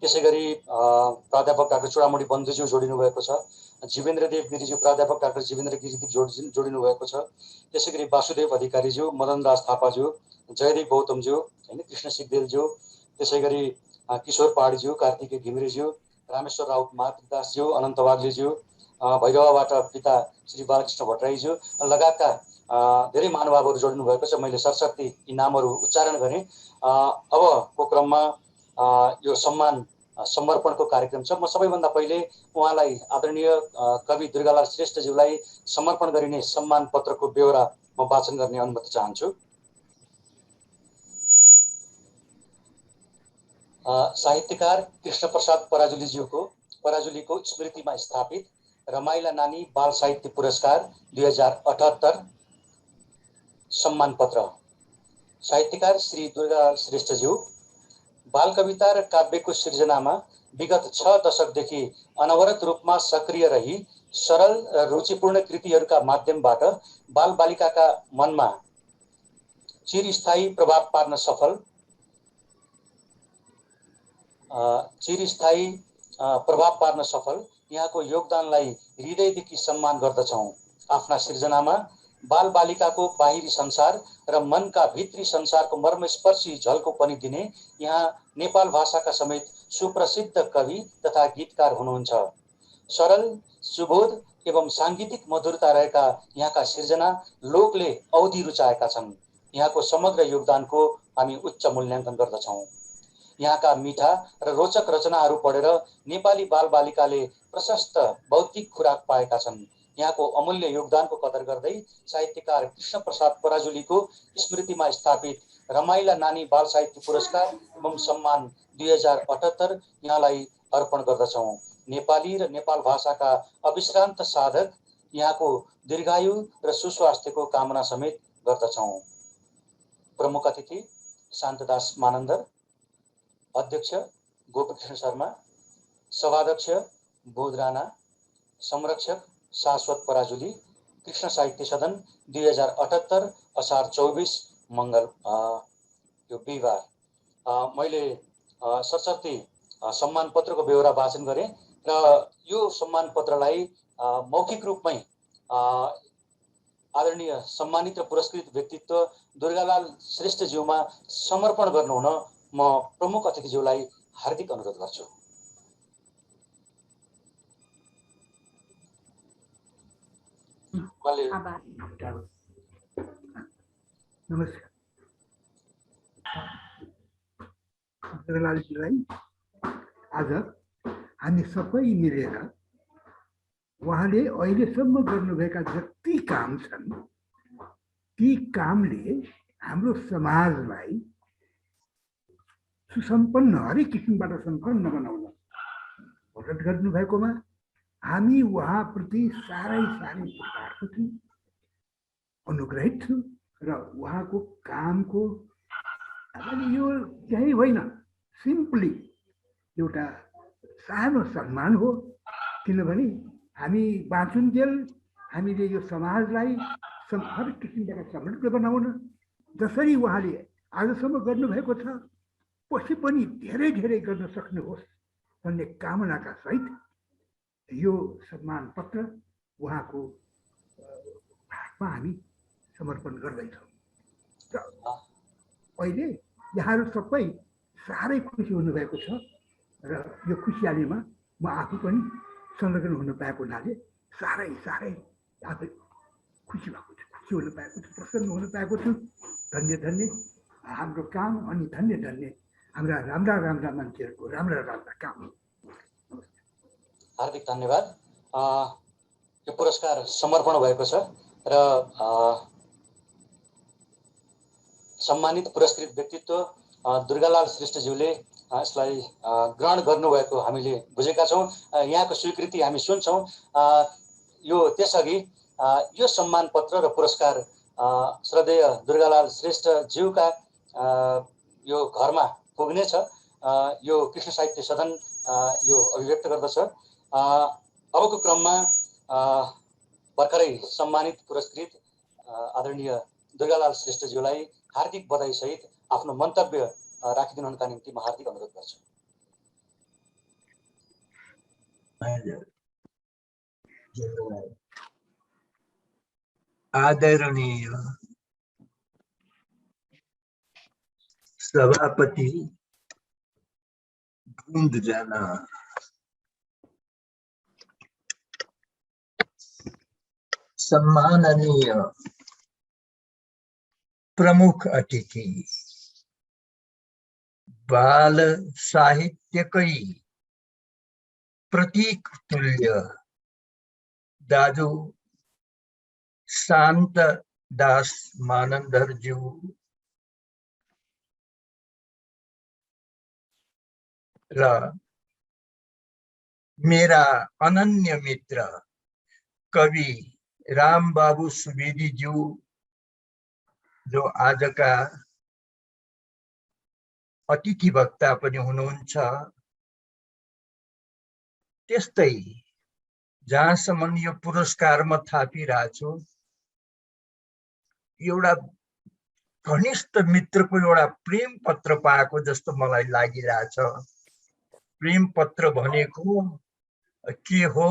त्यसै गरी प्राध्यापक डाक्टर चुडामणी बन्धुज्यू जोडिनु भएको छ। जीवेन्द्र देव गिरिज्यू, प्राध्यापक डाक्टर जीवेन्द्र गिरिज्यू जोडिनु भएको छ। त्यसै गरी वासुदेव अधिकारीज्यू, मदन दास थापाज्यू, जयदेव गौतमज्यू, होइन, कृष्ण सिगदेलज्यू, त्यसै गरी किशोर पहाडीज्यू, कार्तिकेय घिमिरेज्यू, रामेश्वर राउत मातृदासज्यू, अनन्त वाग्लेज्यू, भैरवाबाट पिता श्री बालकृष्ण भट्टराईज्यू लगायतका धेरै महानुभावहरू जोडिनु भएको छ। मैले सरस्वती यी नामहरू उच्चारण गरेँ। अबको क्रममा यो सम्मान समर्पणको कार्यक्रम छ। म सबैभन्दा पहिले उहाँलाई आदरणीय कवि दुर्गालाल श्रेष्ठज्यूलाई समर्पण गरिने सम्मान पत्रको बेहोरा म वाचन गर्ने अनुमति चाहन्छु। साहित्यकार कृष्णप्रसाद पराजुलीको स्मृतिमा स्थापित रमाइला नानी बाल साहित्य पुरस्कार 2078 सम्मान पत्र। साहित्यकार श्री दुर्गालाल श्रेष्ठज्यू बाल कविता र काव्यको सृजनामा विगत 6 दशकदेखि अनवरत रूपमा सक्रिय रही सरल र रुचिपूर्ण कृतिहरूका माध्यमबाट बालबालिकाका मनमा चिरस्थायी प्रभाव पार्न सफल यहाँको योगदानलाई हृदयदेखि सम्मान गर्दछौँ। आफ्ना सृजनामा बालबालिकाको बाहिरी संसार र मनका भित्री संसारको मर्मस्पर्शी झल्को पनि दिने यहाँ नेपाल भाषाका समेत सुप्रसिद्ध कवि तथा गीतकार हुनुहुन्छ। सरल, सुबोध एवं साङ्गीतिक मधुरता रहेका यहाँका सृजना लोकले औधी रुचाएका छन्। यहाँको समग्र योगदानको हामी उच्च मूल्याङ्कन गर्दछौँ। यहाँका मिठा र रोचक रचनाहरू पढेर नेपाली बालबालिकाले प्रशस्त बौद्धिक खुराक पाएका छन्। यहाँको अमूल्य योगदानको कदर गर्दै साहित्यकार कृष्ण प्रसाद पराजुलीको स्मृतिमा स्थापित रमाइला नानी बाल साहित्य पुरस्कार एवं सम्मान 2078 यहाँलाई अर्पण गर्दछौँ। नेपाली र नेपाल भाषाका अविश्रान्त साधक यहाँको दीर्घायु र सुस्वास्थ्यको कामना समेत गर्दछौँ। प्रमुख अतिथि शान्तदास मानन्दर, अध्यक्ष गोपकृष्ण शर्मा, सभाध्यक्ष बोध राणा, संरक्षक शाश्वत पराजुली, कृष्ण साहित्य सदन 2078 असार 24 मङ्गल यो बिहिबार। मैले सरस्वती सम्मान पत्रको बेहोरा वाचन गरेँ र यो सम्मान पत्रलाई मौखिक रूपमै आदरणीय सम्मानित र पुरस्कृत व्यक्तित्व दुर्गालाल श्रेष्ठज्यूमा समर्पण गर्नुहुन म प्रमुख अतिथिज्यूलाई हार्दिक अनुरोध गर्छु। नमस्कार। दुर्गालालजीलाई आज हामी सबै मिलेर उहाँले अहिलेसम्म गर्नुभएका जति काम छन् ती कामले हाम्रो समाजलाई सुसम्पन्न हरेक किसिमबाट सम्पन्न बनाउन मद्दत गर्नुभएकोमा हामी उहाँप्रति साह्रै साह्रै कृतज्ञ छौँ, अनुग्रहित छु र उहाँको कामको यो केही होइन, सिम्पली एउटा सानो सम्मान हो। किनभने हामी बाँचुन्जेल हामीले यो समाजलाई हरेक किसिमबाट समृद्ध बनाउन जसरी उहाँले आजसम्म गर्नुभएको छ पछि पनि धेरै धेरै गर्न सक्नुहोस् भन्ने कामनाका सहित यो सम्मान पत्र उहाँको हातमा हामी समर्पण गर्दैछौँ। र अहिले यहाँहरू सबै साह्रै खुसी हुनुभएको छ र यो खुसियालीमा म आफू पनि संलग्न हुन पाएको हुनाले साह्रै साह्रै आफै खुसी भएको छु, खुसी हुन पाएको छु, प्रसन्न हुन पाएको छु। धन्य धन्य हाम्रो काम अनि धन्य धन्य हाम्रा राम्रा राम्रा मान्छेहरूको राम्रा राम्रा काम। हार्दिक धन्यवाद। यो पुरस्कार समर्पण भएको छ र सम्मानित पुरस्कृत व्यक्तित्व दुर्गालाल श्रेष्ठज्यूले यसलाई ग्रहण गर्नुभएको हामीले बुझेका छौँ। यहाँको स्वीकृति हामी सुन्छौँ। यो त्यसअघि यो सम्मान पत्र र पुरस्कार श्रद्धेय दुर्गालाल श्रेष्ठज्यूका यो घरमा पुग्नेछ। यो कृष्ण साहित्य सदन यो अभिव्यक्त गर्दछ। अबको क्रममा भर्खरै सम्मानित पुरस्कृत आदरणीय दुर्गालाल श्रेष्ठज्यूलाई हार्दिक बधाई सहित आफ्नो मन्तव्य राखिदिनुका निम्ति म हार्दिक अनुरोध गर्छु। आदरणीय सभापति वृन्दजना, सम्माननीय प्रमुख अतिथि, बाल साहित्यकै प्रतीक तुल्य दाजु शान्त दास मानन्दरज्यू, र मेरा अनन्य मित्र कवि रामबाबु सुवेदीज्यू जो आजका अतिथि वक्ता पनि हुनुहुन्छ। त्यस्तै जहाँसम्म यो पुरस्कार म थापिरहेछु, एउटा घनिष्ठ मित्रको एउटा प्रेम पत्र पाएको जस्तो मलाई लागिरहेछ। प्रेम पत्र भनेको के हो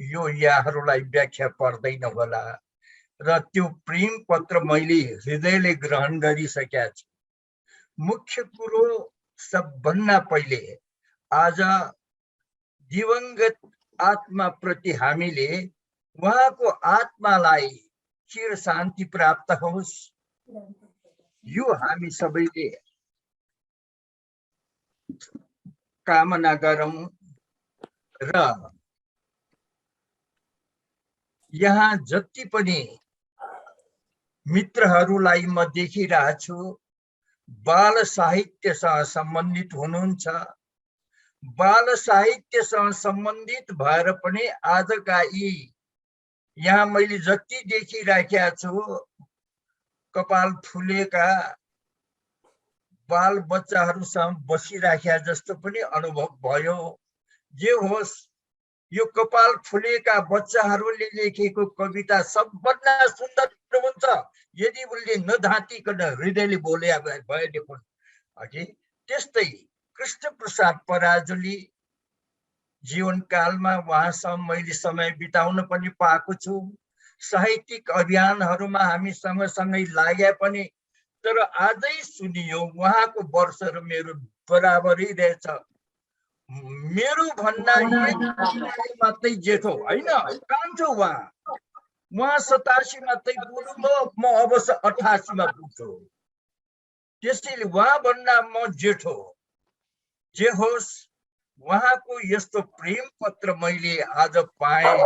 यो यहाँहरूलाई व्याख्या पर्दैन होला र त्यो प्रेम पत्र मैले हृदयले ग्रहण गरिसकेका छु। मुख्य कुरो सबभन्दा पहिले आज दिवंगत आत्मा प्रति हामीले उहाँको आत्मालाई चिर शान्ति प्राप्त होस् यो हामी सबैले कामना गरौँ र यहाँ जति पनि मित्रहरूलाई म देखिरहेछु बाल साहित्यसँग सम्बन्धित हुनुहुन्छ। बाल साहित्यसँग सम्बन्धित भएर पनि आजका यी यहाँ मैले जति देखिराखेका छु कपाल फुलेका बाल बच्चाहरूसँग बसिराखेका जस्तो पनि अनुभव भयो। जे होस् यो कपाल फुलेका बच्चाहरूले लेखेको कविता सबभन्दा सुन्दर हुन्छ यदि उनले नधातिकन हृदयले बोले भएदेखि अघि। त्यस्तै कृष्ण प्रसाद पराजुली जीवनकालमा उहाँसँग मैले समय बिताउन पनि पाएको छु। साहित्यिक अभियानहरूमा हामी सँगसँगै लागे पनि तर आजै सुनियो उहाँको वर्ष र मेरो बराबरै रहेछ। मेरो भन्दा मात्रै जेठो होइन, कान्छो उहाँ 87 मात्रै पुग्नुभयो, म अब 88 मा पुग्छु। त्यसैले उहाँ भन्दा म जेठो। जे होस् उहाँको यस्तो प्रेम पत्र मैले आज पाएँ,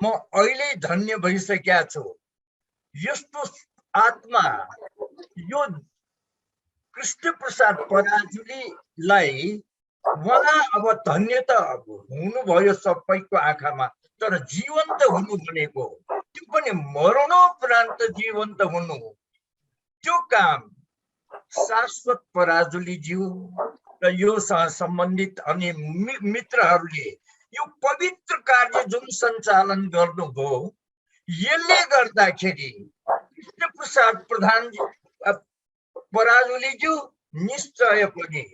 म अहिले धन्य भइसकेका छु। यस्तो आत्मा यो कृष्ण प्रसाद पराजुलीलाई उहाँ अब धन्य त हुनुभयो सबैको आँखामा, तर जीवन्त हुनु भनेको त्यो पनि मरणोपरान्त जीवन्त हुनु, त्यो काम शाश्वत पराजुलीज्यू र योसँग सम्बन्धित अनि मित्रहरूले यो पवित्र कार्य जुन सञ्चालन गर्नुभयो, यसले गर्दाखेरि कृष्ण प्रसाद पराजुलीज्यू निश्चय पनि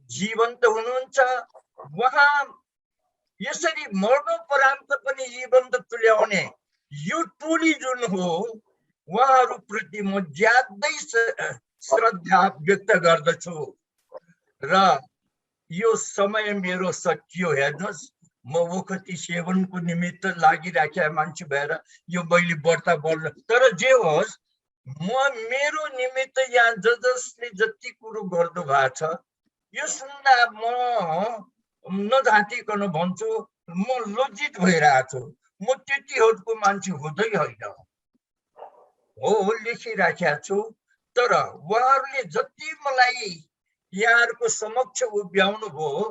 जीवन्त हुनुहुन्छ। उहाँ यसरी मर्नोपरान्त पनि जीवन्त तुल्याउने यो टोली जुन हो उहाँहरूप्रति म ज्यादै श्रद्धा व्यक्त गर्दछु। र यो समय मेरो सकियो। हेर्नुहोस् म ओखती सेवनको निमित्त लागिराखेका मान्छे भएर यो मैले बढ्ता बोल्न, तर जे होस् म मेरो निमित्त यहाँ जसले जति कुरो गर्नु भएको छ यो सुन्दा म नधातिकन भन्छु, म लज्जित भइरहेको छु। म त्यतिहरूको मान्छे हुँदै होइन हो, लेखिराखेका छु। तर उहाँहरूले जति मलाई यहाँहरूको समक्ष उभ्याउनु भयो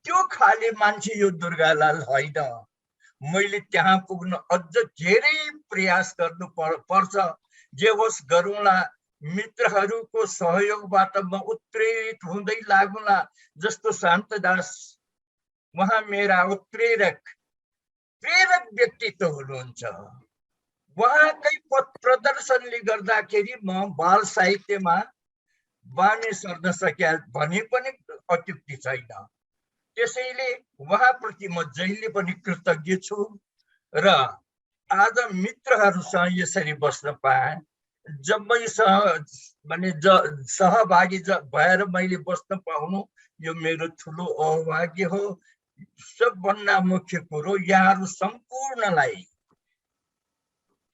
त्यो खाले मान्छे यो दुर्गालाल होइन। मैले त्यहाँ पुग्न अझ धेरै प्रयास गर्नु पर्छ। जे होस् गरौँला, मित्रहरूको सहयोगबाट म उत्प्रेरित हुँदै लागुला। जस्तो शान्तदास उहाँ मेरा उत्प्रेरक व्यक्तित्व हुनुहुन्छ। उहाँकै पथ प्रदर्शनले गर्दाखेरि म बाल साहित्यमा बानी सर्न सके भने पनि अत्युक्ति छैन। त्यसैले उहाँप्रति म जहिले पनि कृतज्ञ छु। र आज मित्रहरूसँग यसरी बस्न पाएँ, सहभागी भएर मैले बस्न पाउनु यो मेरो ठुलो अभाग्य हो। सबभन्दा मुख्य कुरो यहाँहरू सम्पूर्णलाई,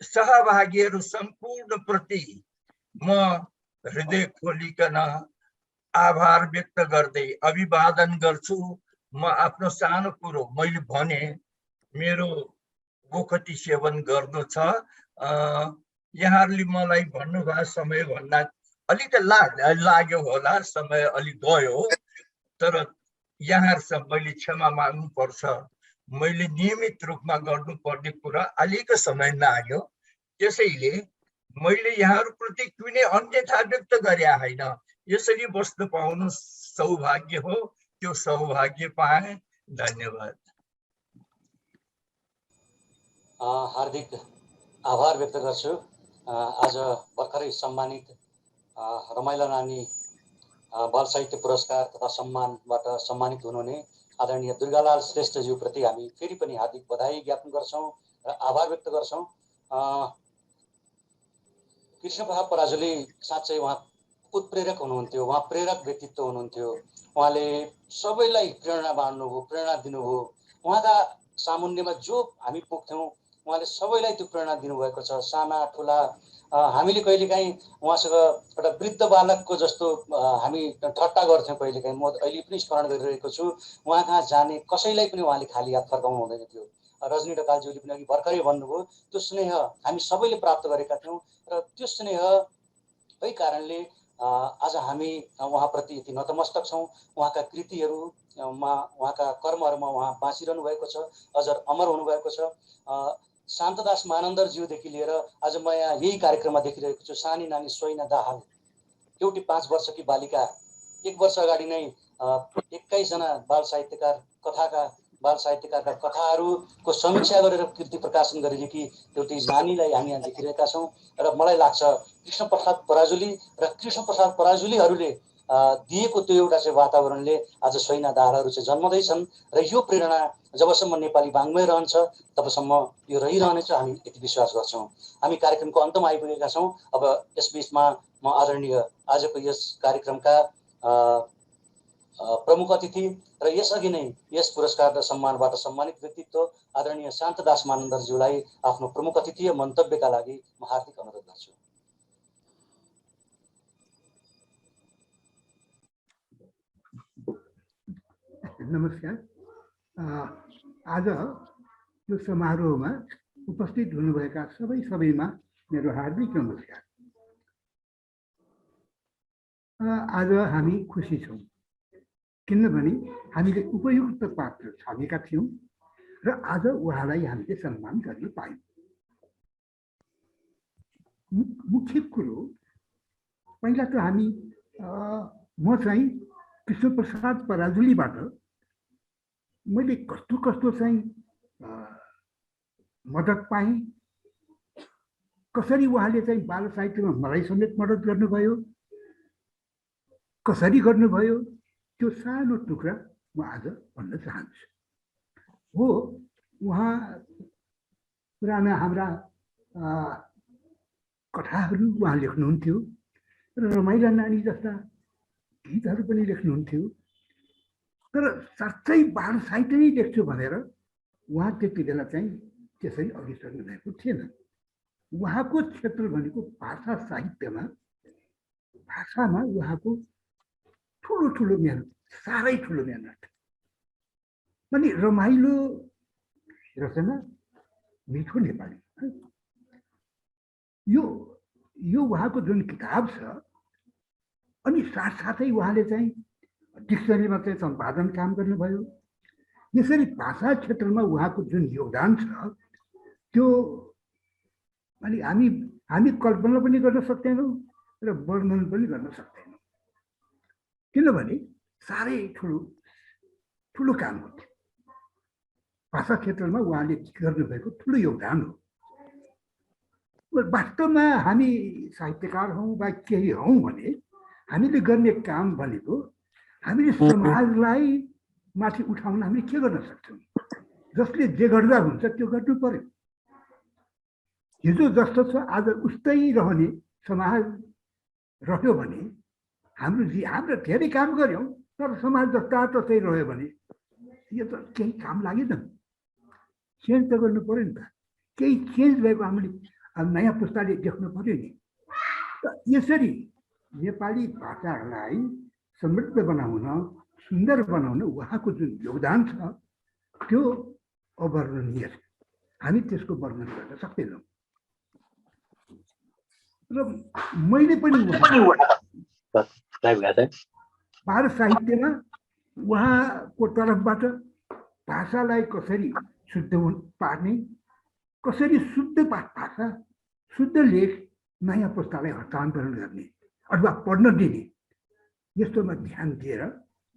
सहभागीहरू सम्पूर्ण प्रति म हृदय खोलिकन आभार व्यक्त गर्दै अभिवादन गर्छु। म आफ्नो सानो कुरो मैले भने मेरो ओखती सेवन गर्नु छ। यहाँहरूले मलाई भन्नुभयो समय भन्दा अलिक लाग्यो होला, समय अलिक गयो, तर यहाँहरूसँग मैले क्षमा माग्नु पर्छ। मैले नियमित रूपमा गर्नुपर्ने कुरा अलिक समय लाग्यो। त्यसैले मैले यहाँहरूप्रति कुनै अन्यथा व्यक्त गरे होइन। यसरी बस्न पाउनु सौभाग्य हो, त्यो सौभाग्य पाएँ। धन्यवाद। हार्दिक आभार व्यक्त गर्छु। आज भर्खरै सम्मानित रमाइलो नानी बाल साहित्य पुरस्कार तथा सम्मानबाट सम्मानित हुनुहुने आदरणीय दुर्गालाल श्रेष्ठज्यूप्रति हामी फेरि पनि हार्दिक बधाई ज्ञापन गर्छौँ र आभार व्यक्त गर्छौँ। कृष्ण प्रसाद पराजुली साँच्चै उहाँ उत्प्रेरक हुनुहुन्थ्यो, उहाँ प्रेरक व्यक्तित्व हुनुहुन्थ्यो। उहाँले सबैलाई प्रेरणा बाँड्नुभयो, प्रेरणा दिनुभयो। उहाँका सामुन्यमा जो हामी पुग्थ्यौँ उहाँले सबैलाई त्यो प्रेरणा दिनुभएको छ। साना ठुला हामीले कहिलेकाहीँ उहाँसँग एउटा वृद्ध बालकको जस्तो हामी ठट्टा गर्थ्यौँ कहिलेकाहीँ। म अहिले पनि स्मरण गरिरहेको छु, उहाँ कहाँ जाने कसैलाई पनि उहाँले खाली हात फर्काउनु हुँदैन थियो। रजनी ढकालज्यूले पनि अघि भर्खरै भन्नुभयो, त्यो स्नेह हामी सबैले प्राप्त गरेका थियौँ र त्यो स्नेहकै कारणले आज हामी उहाँप्रति यति नतमस्तक छौँ। उहाँका कृतिहरूमा उहाँका कर्महरूमा उहाँ बाँचिरहनु भएको छ, अझ अमर हुनुभएको छ। शान्तदास मानन्दरज्यूदेखि लिएर आज म यहाँ यही कार्यक्रममा देखिरहेको छु, सानी नानी सोइना दाहाल, एउटी 5 वर्षकी बालिका 1 वर्ष अगाडि नै 21 जना बाल साहित्यकारका कथाहरूको समीक्षा गरेर कृति प्रकाशन गरेकी एउटी नानीलाई हामी यहाँ देखिरहेका छौँ। र मलाई लाग्छ कृष्णप्रसाद पराजुली र कृष्णप्रसाद पराजुलीहरूले दिएको त्यो एउटा चाहिँ वातावरणले आज सोइना दाहालहरू चाहिँ जन्मदैछन् र यो प्रेरणा जबसम्म नेपाली बाङ्मय रहन्छ तबसम्म यो रहिरहनेछ, हामी यति विश्वास गर्छौँ। हामी कार्यक्रमको अन्तमा आइपुगेका छौँ। अब यसबीचमा म आदरणीय आजको यस कार्यक्रमका प्रमुख अतिथि र यसअघि नै यस पुरस्कार र सम्मानबाट सम्मानित व्यक्तित्व आदरणीय शान्तदास मानन्दरज्यूलाई आफ्नो प्रमुख अतिथि मन्तव्यका लागि म हार्दिक अनुरोध गर्छु। नमस्कार। आज यो समारोहमा उपस्थित हुनुभएका सबैमा मेरो हार्दिक नमस्कार। आज हामी खुसी छौँ किनभने हामीले उपयुक्त पात्र छानेका थियौँ र आज उहाँलाई हामीले सम्मान गर्न पायौँ। मुख्य कुरो पहिला त हामी म चाहिँ कृष्णप्रसाद पराजुलीबाट मैले कस्तो चाहिँ मद्दत पाएँ, कसरी उहाँले चाहिँ बाल साहित्यमा मलाई समेत मद्दत गर्नुभयो, कसरी गर्नुभयो, त्यो सानो टुक्रा म आज भन्न चाहन्छु। हो, उहाँ पुराना हाम्रा कथाहरू उहाँ लेख्नुहुन्थ्यो र रमाइला नानी जस्ता गीतहरू पनि लेख्नुहुन्थ्यो, तर साँच्चै बाल साहित्य नै लेख्छु भनेर उहाँ त्यति बेला चाहिँ त्यसरी अघि सर्नु भएको थिएन। उहाँको क्षेत्र भनेको भाषा साहित्यमा, भाषामा उहाँको ठुलो मेहनत, साह्रै ठुलो मेहनत, अनि रमाइलो रचना, मिठो नेपाली। यो उहाँको जुन किताब छ, अनि साथसाथै उहाँले चाहिँ डिक्सनरीमा चाहिँ सम्पादन काम गर्नुभयो। यसरी भाषा क्षेत्रमा उहाँको जुन योगदान छ त्यो अनि हामी कल्पना पनि गर्न सक्दैनौँ र वर्णन पनि गर्न सक्दैनौँ, किनभने साह्रै ठुलो काम हो। भाषा क्षेत्रमा उहाँले गर्नुभएको ठुलो योगदान हो। वास्तवमा हामी साहित्यकार हौँ वा केही हौँ भने हामीले गर्ने काम भनेको हामीले समाजलाई माथि उठाउन हामीले के गर्न सक्छौँ? जसले जे गर्दा हुन्छ त्यो गर्नु पर्यो। हिजो जस्तो छ आज उस्तै रहने समाज रह्यो भने हाम्रो धेरै काम गऱ्यौँ, तर समाज जस्ता तस्तै रह्यो भने यो त केही काम लागेन। चेन्ज त गर्नु पर्यो नि त, केही चेन्ज भएको हामीले नयाँ पुस्ताले देख्नु पर्यो नि। यसरी नेपाली भाषालाई समृद्ध बनाउन, सुन्दर बनाउन उहाँको जुन योगदान छ त्यो अवर्णनीय छ। हामी त्यसको वर्णन गर्न सक्दैनौँ। र मैले पनि बाल साहित्यमा उहाँको तर्फबाट भाषालाई कसरी शुद्ध पार्ने, कसरी शुद्ध भाषा, शुद्ध लेख नयाँ पुस्तालाई हस्तान्तरण गर्ने अथवा पढ्न दिने, यस्तोमा ध्यान दिएर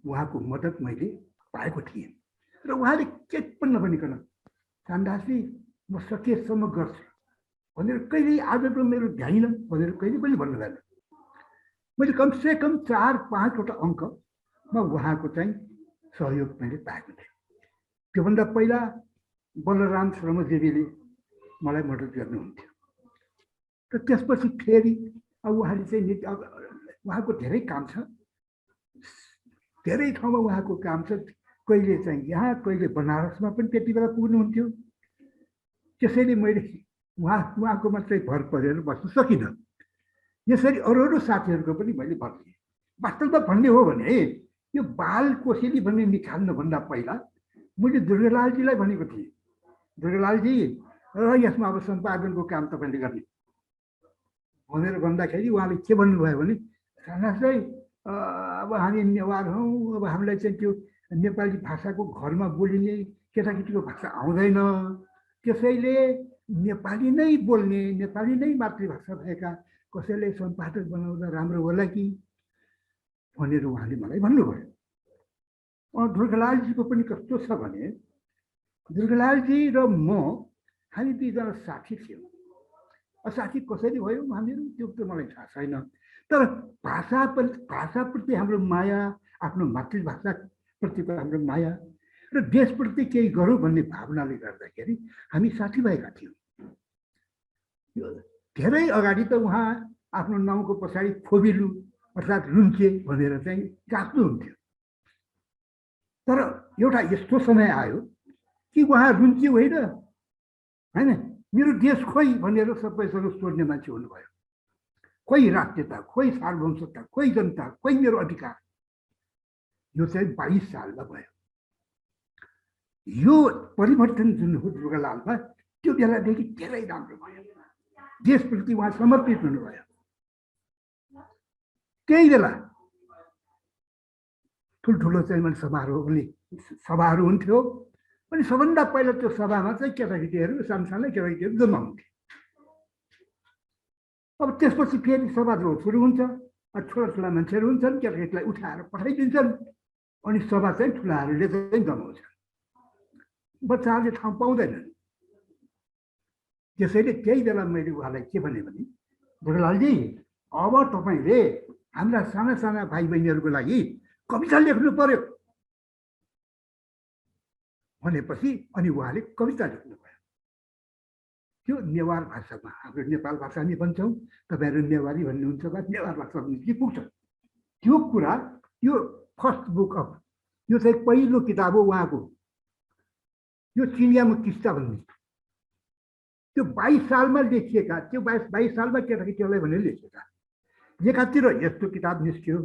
उहाँको मद्दत मैले पाएको थिएँ। र उहाँले केही पनि नभनिकन शान्तदासजी म सकेसम्म गर्छु भनेर कहिले आज त मेरो भ्याइन भनेर कहिले पनि भन्नु भएन। मैले कमसेकम 4-5वटा अङ्कमा उहाँको चाहिँ सहयोग मैले पाएको थिएँ। त्योभन्दा पहिला बलराम श्रमजीवीले मलाई मद्दत गर्नुहुन्थ्यो र त्यसपछि फेरि अब उहाँले चाहिँ उहाँको धेरै काम छ, धेरै ठाउँमा उहाँको काम छ। कहिले चाहिँ यहाँ, कहिले बनारसमा पनि त्यति बेला पुग्नुहुन्थ्यो। त्यसैले मैले उहाँको मात्रै भर परेर बस्न सकिनँ। यसरी अरू अरू साथीहरूको पनि मैले भर दिएँ। वास्तवमा भन्ने हो भने यो बाल कोसेली भन्ने निकाल्नुभन्दा पहिला मैले दुर्गालालजीलाई भनेको थिएँ, दुर्गालालजी र यसमा अब सम्पादनको काम तपाईँले गर्ने भनेर भन्दाखेरि उहाँले के भन्नुभयो भने सानासै अब हामी नेवार हौँ, अब हामीलाई चाहिँ त्यो नेपाली भाषाको घरमा बोलिने केटाकेटीको भाषा आउँदैन, त्यसैले नेपाली नै बोल्ने, नेपाली नै मातृभाषा भएका कसैले सम्पादक बनाउँदा राम्रो होला कि भनेर उहाँले मलाई भन्नुभयो। दुर्गालालजीको पनि कस्तो छ भने दुर्गालालजी र म हामी दुईजना साथी थियौँ। साथी कसरी भयो हामीहरू त्यो त मलाई थाहा छैन, तर भाषाप्रति हाम्रो माया, आफ्नो मातृभाषाप्रतिको हाम्रो माया र देशप्रति केही गरौँ भन्ने भावनाले गर्दाखेरि हामी साथी भएका थियौँ। धेरै अगाडि त उहाँ आफ्नो नाउँको पछाडि खोबिलु अर्थात् रुन्चे भनेर चाहिँ राख्नुहुन्थ्यो। तर एउटा यस्तो समय आयो कि उहाँ रुन्चे होइन, मेरो देश खोइ भनेर सबैसँग सोध्ने मान्छे हुनुभयो। खोइ राष्ट्रियता, खोइ सार्वभौमसत्ता, खोइ जनता, खोइ मेरो अधिकार। यो चाहिँ 22 सालमा भयो। यो परिवर्तन जुन हो दुर्गालालमा, त्यो बेलादेखि धेरै राम्रो भयो। देशप्रति उहाँ समर्पित हुनुभयो। त्यही बेला ठुल्ठुलो चाहिँ मैले सभाहरू हुन्थ्यो अनि सबभन्दा पहिला त्यो सभामा चाहिँ केटाकेटीहरू, सानसानै केटाकेटीहरू जम्मा हुन्थे। अब त्यसपछि फेरि सभा सुरु हुन्छ, ठुला मान्छेहरू हुन्छन्, केटाकेटीलाई उठाएर पठाइदिन्छन् अनि सभा चाहिँ ठुलाहरूले चाहिँ जमाउँछन्, बच्चाहरूले ठाउँ पाउँदैनन्। त्यसैले त्यही बेला मैले उहाँलाई के भने दुर्गालालजी, अब तपाईँले हाम्रा साना साना भाइ बहिनीहरूको लागि कविता लेख्नु पर्यो भनेपछि अनि उहाँले कविता लेख्नुभयो। त्यो नेवार भाषामा, हाम्रो नेपाल भाषा हामी भन्छौँ, तपाईँहरू नेवारी भन्नुहुन्छ वा नेवार भाषा भन्नुहुन्छ पुग्छ। त्यो कुरा यो फर्स्ट बुक अफ, यो चाहिँ पहिलो किताब हो उहाँको, यो चिनियामा किस्ता भन्ने। त्यो 22 सालमा लेखिएका, त्यो 22 सालमा केटाकेटीहरूलाई भनेर लेखिएका। एकातिर यस्तो किताब निस्क्यो,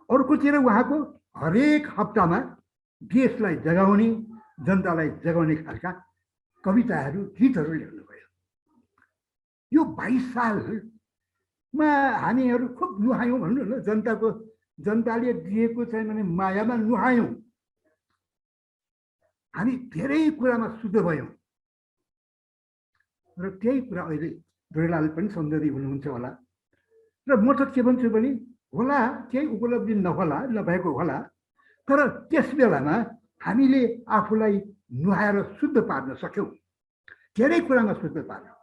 अर्कोतिर उहाँको हरेक हप्तामा देशलाई जगाउने, जनतालाई जगाउने खालका कविताहरू, गीतहरू लेख्नुभयो। यो 22 सालमा हामीहरू खुब नुहायौँ भन्नु न, जनताले दिएको चाहिँ माने मायामा नुहायौँ। हामी धेरै कुरामा शुद्ध भयौँ र त्यही कुरा अहिले दुर्गालाल पनि सम्झँदै हुनुहुन्छ होला। र म त के भन्छु भने होला केही उपलब्धि नहोला, नभएको होला, तर त्यस बेलामा हामीले आफूलाई नुहाएर शुद्ध पार्न सक्यौँ, धेरै कुरामा शुद्ध पार्यौँ।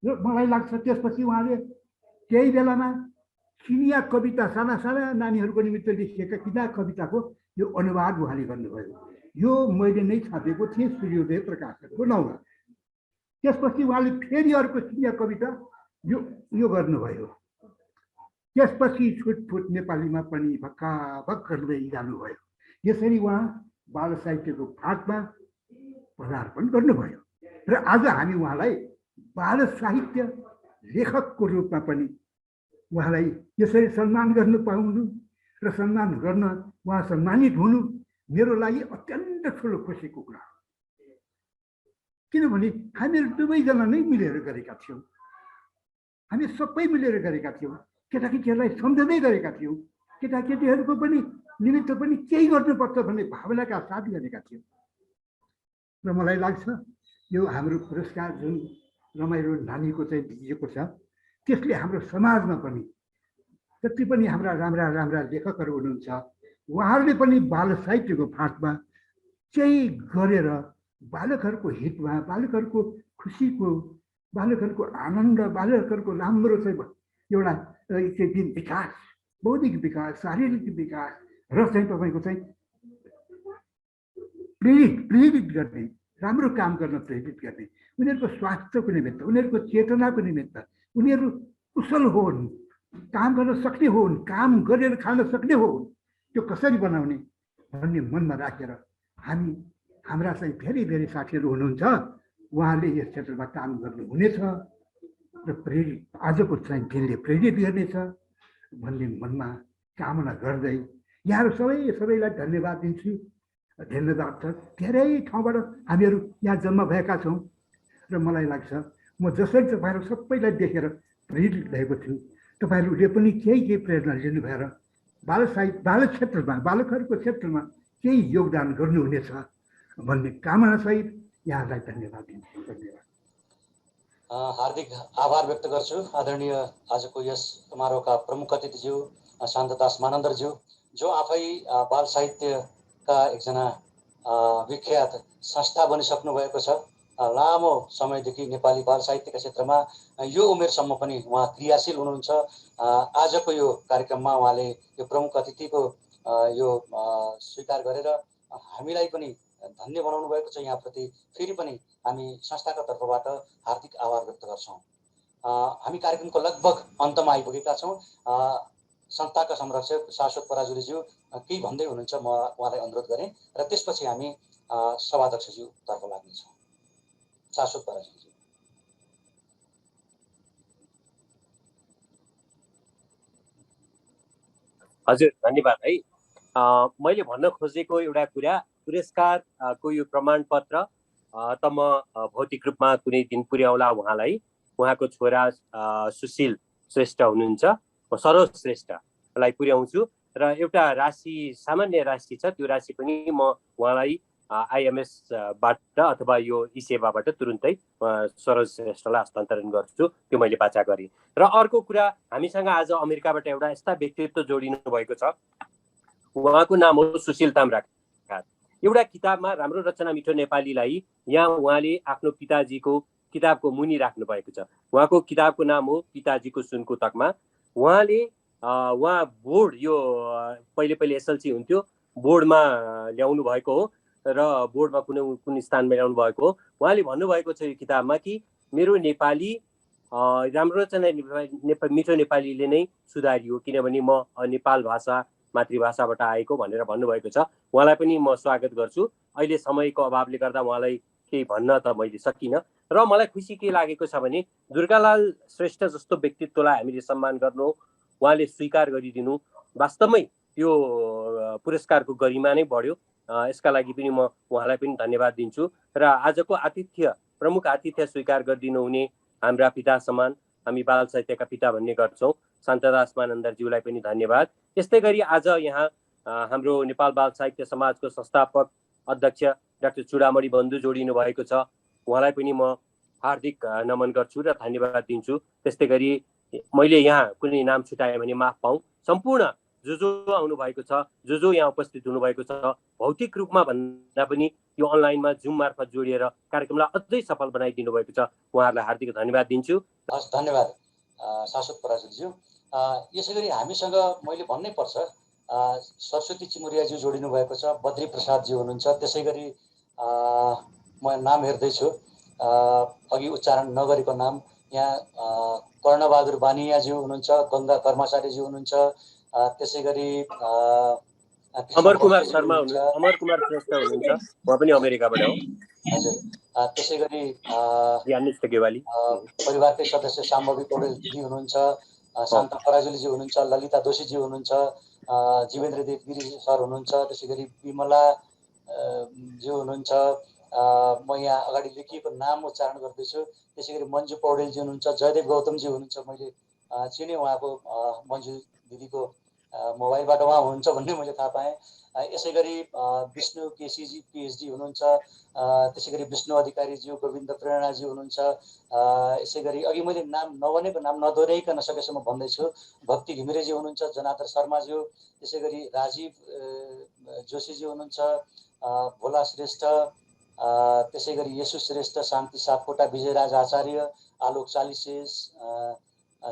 र मलाई लाग्छ त्यसपछि उहाँले त्यही बेलामा चिनिया कविता, साना साना नानीहरूको निमित्त लेखिएका किताब कविताको यो अनुवाद उहाँले गर्नुभयो। यो मैले नै छापेको थिएँ सूर्योदय प्रकाशनको नाउँमा। त्यसपछि उहाँले फेरि अर्को चिनिया कविता यो गर्नुभयो। त्यसपछि छुटफुट नेपालीमा पनि भक्काभक गर्दै जानुभयो। यसरी उहाँ बाल साहित्यको फाँटमा पदार्पण गर्नुभयो र आज हामी उहाँलाई बाल साहित्य लेखकको रूपमा पनि उहाँलाई यसरी सम्मान गर्नु पाउनु र सम्मान गर्न उहाँ सम्मानित हुनु मेरो लागि अत्यन्त ठुलो खुसीको कुरा हो। किनभने हामीहरू दुवैजना नै मिलेर गरेका थियौँ, हामी सबै मिलेर गरेका थियौँ, केटाकेटीहरूलाई सम्झँदै गरेका थियौँ, केटाकेटीहरूको पनि निमित्त पनि केही गर्नुपर्छ भन्ने भावनाका साथ गरेका थियौँ। र मलाई लाग्छ यो हाम्रो पुरस्कार जुन रमाइलो नानीको चाहिँ दिइएको छ, त्यसले हाम्रो समाजमा पनि जति पनि हाम्रा राम्रा राम्रा लेखकहरू हुनुहुन्छ उहाँहरूले पनि बाल साहित्यको फाँटमा केही गरेर बालकहरूको हितमा, बालकहरूको खुसीको, बालकहरूको आनन्द, बालकहरूको राम्रो चाहिँ एउटा विकास, बौद्धिक विकास, शारीरिक विकास र चाहिँ तपाईँको चाहिँ प्रेरित गर्ने, राम्रो काम गर्न प्रेरित गर्ने, उनीहरूको स्वास्थ्यको निमित्त, उनीहरूको चेतनाको निमित्त, उनीहरू कुशल होन्, काम गर्न सक्ने होन्, काम गरेर खान सक्ने होन्, त्यो कसरी बनाउने भन्ने मनमा राखेर हामी हाम्रा चाहिँ धेरै धेरै साथीहरू हुनुहुन्छ, उहाँले यस क्षेत्रमा काम गर्नुहुनेछ र प्रेरित आजको चाहिँ दिनले प्रेरित गर्नेछ भन्ने मनमा कामना गर्दै यहाँहरू सबैलाई धन्यवाद दिन्छु। धन्यवाद छ। धेरै ठाउँबाट हामीहरू यहाँ जम्मा भएका छौँ र मलाई लाग्छ म जसरी तपाईँहरू सबैलाई देखेर प्रेरित भएको छु, तपाईँहरूले पनि केही प्रेरणा लिनु भएर बाल क्षेत्रमा बालकहरूको क्षेत्रमा केही योगदान गर्नुहुनेछ भन्ने कामनासहित यहाँलाई धन्यवाद दिन्छु। धन्यवाद। हार्दिक आभार व्यक्त गर्छु आदरणीय आजको यस समारोहका प्रमुख अतिथिज्यू शान्तदास मानन्दरज्यू, जो आफै बाल साहित्यका एकजना विख्यात संस्था बनिसक्नु भएको छ। लामो समयदेखि नेपाली बाल साहित्यका क्षेत्रमा यो उमेरसम्म पनि उहाँ क्रियाशील हुनुहुन्छ। आजको यो कार्यक्रममा उहाँले यो प्रमुख अतिथिको यो स्वीकार गरेर हामीलाई पनि धन्य बनाउनु भएको छ। यहाँप्रति फेरि पनि हामी संस्थाका तर्फबाट हार्दिक आभार व्यक्त गर्छौँ। हामी कार्यक्रमको लगभग अन्तमा आइपुगेका छौँ। संस्थाका संरक्षक शाश्वत पराजुलीज्यू केही भन्दै हुनुहुन्छ, म उहाँलाई अनुरोध गरेँ र त्यसपछि हामी सभाध्यक्षज्यू तर्फ लाग्नेछौँ। शाश्वत पराजुलीज्यू। हजुर, धन्यवाद है। मैले भन्न खोजेको एउटा कुरा, पुरस्कारको यो प्रमाणपत्र त म भौतिक रूपमा कुनै दिन पुर्याउला उहाँलाई। उहाँको छोरा सुशील श्रेष्ठ हुनुहुन्छ, म सरोज श्रेष्ठलाई पुर्याउँछु र एउटा राशि, सामान्य राशि छ, त्यो राशि पनि म उहाँलाई IMS-बाट अथवा यो ई-सेवाबाट तुरुन्तै सरोज श्रेष्ठलाई हस्तान्तरण गर्छु। त्यो मैले बाचा गरेँ। र अर्को कुरा, हामीसँग आज अमेरिकाबाट एउटा यस्ता व्यक्तित्व जोडिनु भएको छ। उहाँको नाम हो सुशील ताम्राकार। एउटा किताबमा राम्रो रचना मिठो नेपालीलाई यहाँ उहाँले आफ्नो पिताजीको किताबको मुनि राख्नु भएको छ। उहाँको किताबको नाम हो पिताजीको सुनको तकमा। उहाँ बोर्ड, यो पहिले SLC हुन्थ्यो, बोर्डमा ल्याउनु भएको हो र बोर्डमा कुनै स्थानमा ल्याउनु भएको हो। उहाँले भन्नुभएको छ यो किताबमा कि मेरो नेपाली राम्रो रचना मिठो नेपालीले नै सुधारियो, किनभने म नेपाल भाषा मातृभाषाबाट आएको भनेर भन्नुभएको छ। उहाँलाई पनि म स्वागत गर्छु। अहिले समयको अभावले गर्दा उहाँलाई केही भन्न त मैले सकिनँ। र मलाई खुसी के लागेको छ भने दुर्गालाल श्रेष्ठ जस्तो व्यक्तित्वलाई हामीले सम्मान गर्नु, उहाँले स्वीकार गरिदिनु, वास्तवमै यो पुरस्कारको गरिमा नै बढ्यो। यसका लागि पनि म उहाँलाई पनि धन्यवाद दिन्छु। र आजको प्रमुख आतिथ्य स्वीकार गरिदिनु हुने हाम्रा पिता समान, हामी बाल साहित्यका पिता भन्ने गर्छौँ, शान्तदास मानन्दरज्यूलाई पनि धन्यवाद। यस्तै गरी आज यहाँ हाम्रो नेपाल बाल साहित्य समाजको संस्थापक अध्यक्ष डाक्टर चुडामणि बन्धु जोडिनु भएको छ। उहाँलाई पनि म हार्दिक नमन गर्छु र धन्यवाद दिन्छु। त्यस्तै गरी मैले यहाँ कुनै नाम छुटाएँ भने माफ पाऊँ। सम्पूर्ण जो आउनु भएको छ, जो यहाँ उपस्थित हुनुभएको छ, भौतिक रूपमा भन्दा पनि यो अनलाइनमा जुम मार्फत जोडिएर कार्यक्रमलाई अझै सफल बनाइदिनु भएको छ, उहाँहरूलाई हार्दिक धन्यवाद दिन्छु। हस्, धन्यवाद शाश्वत पराजुलीज्यू। यसै गरी हामीसँग मैले भन्नै पर्छ सरस्वती चिमुरियाज्यू जोडिनु भएको छ, बद्री प्रसादज्यू हुनुहुन्छ। त्यसै गरी म नाम हेर्दैछु, अघि उच्चारण नगरेको नाम, यहाँ कर्णबहादुर बानियाज्यू हुनुहुन्छ, गङ्गा कर्मचारीज्यू हुनुहुन्छ। त्यसै गरी अमर कुमार शर्मा हुनुहुन्छ, अमर कुमार श्रेष्ठ हुनुहुन्छ, उहाँ पनि अमेरिकाबाट हो। हजुर। त्यसै गरी ज्ञानिष्ठ गेवाली परिवारकै सदस्य साम्भवी पौडेल दिदी हुनुहुन्छ, शान्त पराजुलीजी हुनुहुन्छ, ललिता दोषीजी हुनुहुन्छ, जीवेन्द्र देवगिरी सर हुनुहुन्छ। त्यसै गरी विमला ज्यू हुनुहुन्छ। म यहाँ अगाडि लेखिएको नाम उच्चारण गर्दैछु। त्यसै गरी मन्जु पौडेलजी हुनुहुन्छ, जयदेव गौतमजी हुनुहुन्छ। मैले चिने उहाँको, मन्जु दिदीको मोबाइलबाट उहाँ हुनुहुन्छ भन्ने मैले थाहा पाएँ। यसै गरी विष्णु केसीजी PhD हुनुहुन्छ। त्यसै गरी विष्णु अधिकारीज्यू, गोविन्द प्रेरणाजी हुनुहुन्छ। यसै गरी अघि मैले नाम नभनेको, नाम नदोहोऱ्याइकन सकेसम्म भन्दैछु, भक्ति घिमिरेजी हुनुहुन्छ, जनार्दन शर्माज्यू। त्यसै गरी राजीव जोशीजी हुनुहुन्छ, भोला श्रेष्ठ। त्यसै गरी येशु श्रेष्ठ, शान्ति सापकोटा, विजयराज आचार्य, आलोक चालिसेस,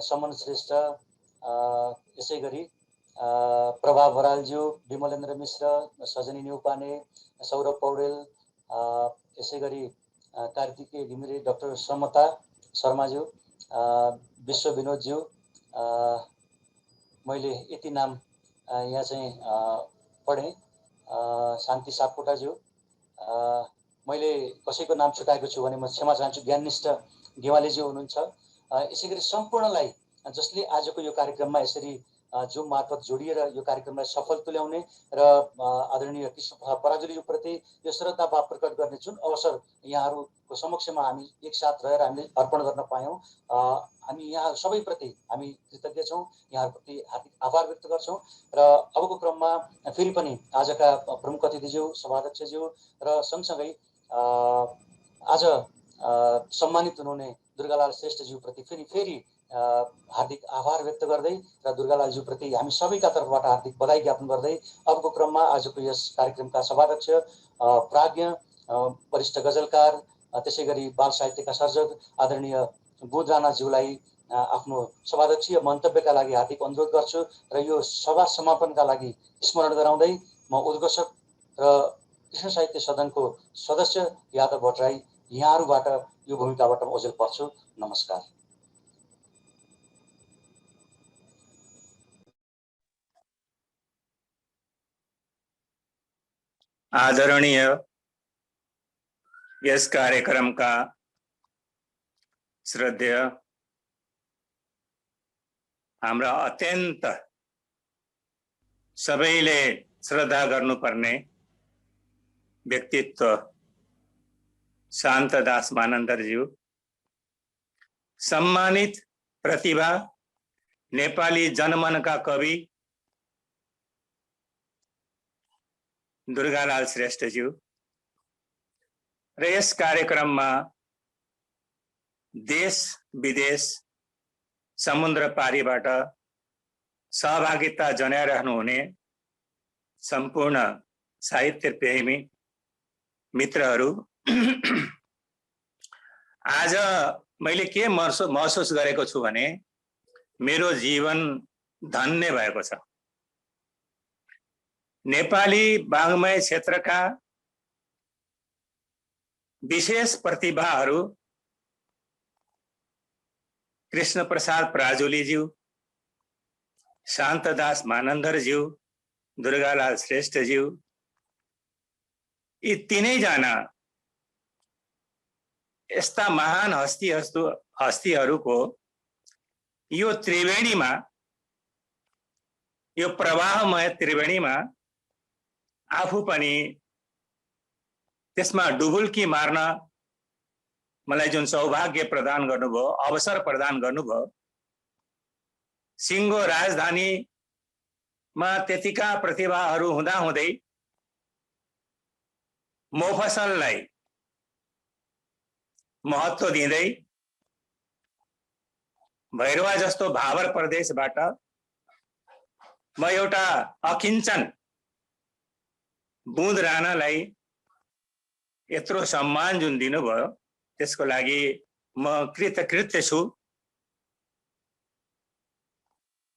समन श्रेष्ठ। यसै गरी प्रभा बरालज्यू, विमलेन्द्र मिश्र, सजनी न्यौपाने, सौरभ पौडेल। यसै गरी कार्तिकेय घिमिरे, डाक्टर समता शर्माज्यू, विश्व विनोदज्यू। मैले यति नाम यहाँ चाहिँ पढेँ। शान्ति सापकोटाज्यू, मैले कसैको नाम छुटाएको छु भने म क्षमा चाहन्छु। ज्ञाननिष्ठ गेवालीजी हुनुहुन्छ। यसै गरी सम्पूर्णलाई जसले आजको यो कार्यक्रममा यसरी जुम मार्फत जोडिएर यो कार्यक्रमलाई सफल तुल्याउने र आदरणीय कृष्ण पराजुलीप्रति यो श्रद्धा भाव प्रकट गर्ने जुन अवसर यहाँहरूको समक्षमा हामी एकसाथ रहेर हामीले अर्पण गर्न पायौँ, हामी यहाँ सबैप्रति हामी कृतज्ञ छौँ, यहाँहरूप्रति हार्दिक आभार व्यक्त गर्छौँ। र अबको क्रममा फेरि पनि आजका प्रमुख अतिथिज्यू, सभाध्यक्षज्यू र सँगसँगै आज सम्मानित हुनुहुने दुर्गालाल श्रेष्ठज्यूप्रति फेरि हार्दिक आभार व्यक्त गर्दै र दुर्गालालज्यूप्रति हामी सबैका तर्फबाट हार्दिक बधाई ज्ञापन गर्दै अबको क्रममा आजको यस कार्यक्रमका सभाध्यक्ष, प्राज्ञ, वरिष्ठ गजलकार, त्यसै गरी बाल साहित्यका सर्जक आदरणीय बुध राणाज्यूलाई आफ्नो सभाध्यक्षीय मन्तव्यका लागि हार्दिक अनुरोध गर्छु र यो सभा समापनका लागि स्मरण गराउँदै म उद्घोषक र कृष्ण साहित्य सदनको सदस्य यादव भट्टराई यहाँहरूबाट यो भूमिकाबाट ओझेल पर्छु। नमस्कार। आदरणीय यस कार्यक्रमका श्रद्धेय, हाम्रा अत्यन्त सबैले श्रद्धा गर्नुपर्ने व्यक्तित्व शान्तदास मानन्दरज्यू, सम्मानित प्रतिभा नेपाली जनमनका कवि दुर्गालाल श्रेष्ठज्यू र यस कार्यक्रममा देश विदेश समुद्र पारीबाट सहभागिता जनाइरहनुहुने सम्पूर्ण साहित्य प्रेमी मित्रहरू, आज मैले के महसुस गरेको छु भने मेरो जीवन धन्य भएको छ। नेपाली वाङ्मय क्षेत्रका विशेष प्रतिभाहरू कृष्ण प्रसाद पराजुलीज्यू, शान्तदास मानन्दरज्यू, दुर्गालाल श्रेष्ठज्यू, यी तीनैजना यस्ता महान हस्तीहरूको यो त्रिवेणीमा, यो प्रवाहमय त्रिवेणीमा आफू पनि त्यसमा डुबुल्की मार्न मलाई जुन सौभाग्य प्रदान गर्नुभयो, अवसर प्रदान गर्नुभयो, सिङ्गो राजधानीमा त्यतिका प्रतिभाहरू हुँदाहुँदै मोफसललाई महत्त्व दिँदै भैरवा जस्तो भावर प्रदेशबाट म एउटा अकिञ्चन बुध राणालाई यत्रो सम्मान जुन दिनुभयो त्यसको लागि म कृतकृत्य छु।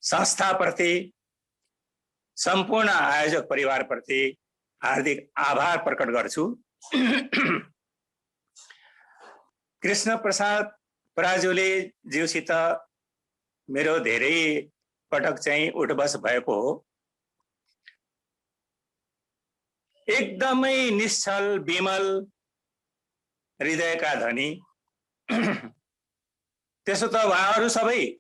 संस्थाप्रति, सम्पूर्ण आयोजक परिवारप्रति हार्दिक आभार प्रकट गर्छु। कृष्ण प्रसाद पराजुली ज्यूसित मेरो धेरै पटक चाहिँ उठबस भएको हो। एकदमै निश्चल विमल हृदयका धनी, त्यसो त उहाँहरू सबै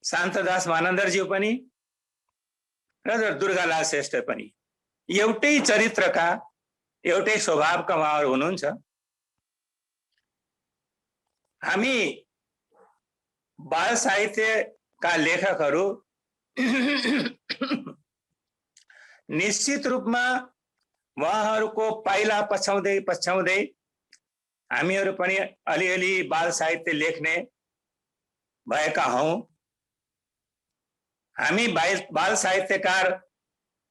शान्तदास मानन्दरज्यू पनि र दुर्गालाल श्रेष्ठ पनि एउटै चरित्रका, एउटै स्वभावका उहाँहरू हुनुहुन्छ। हामी बाल साहित्यका लेखकहरू निश्चित रूपमा उहाँहरूको पाइला पछ्याउँदै हामीहरू पनि अलिअलि बाल साहित्य लेख्ने भएका हौं। हामी बाल साहित्यकार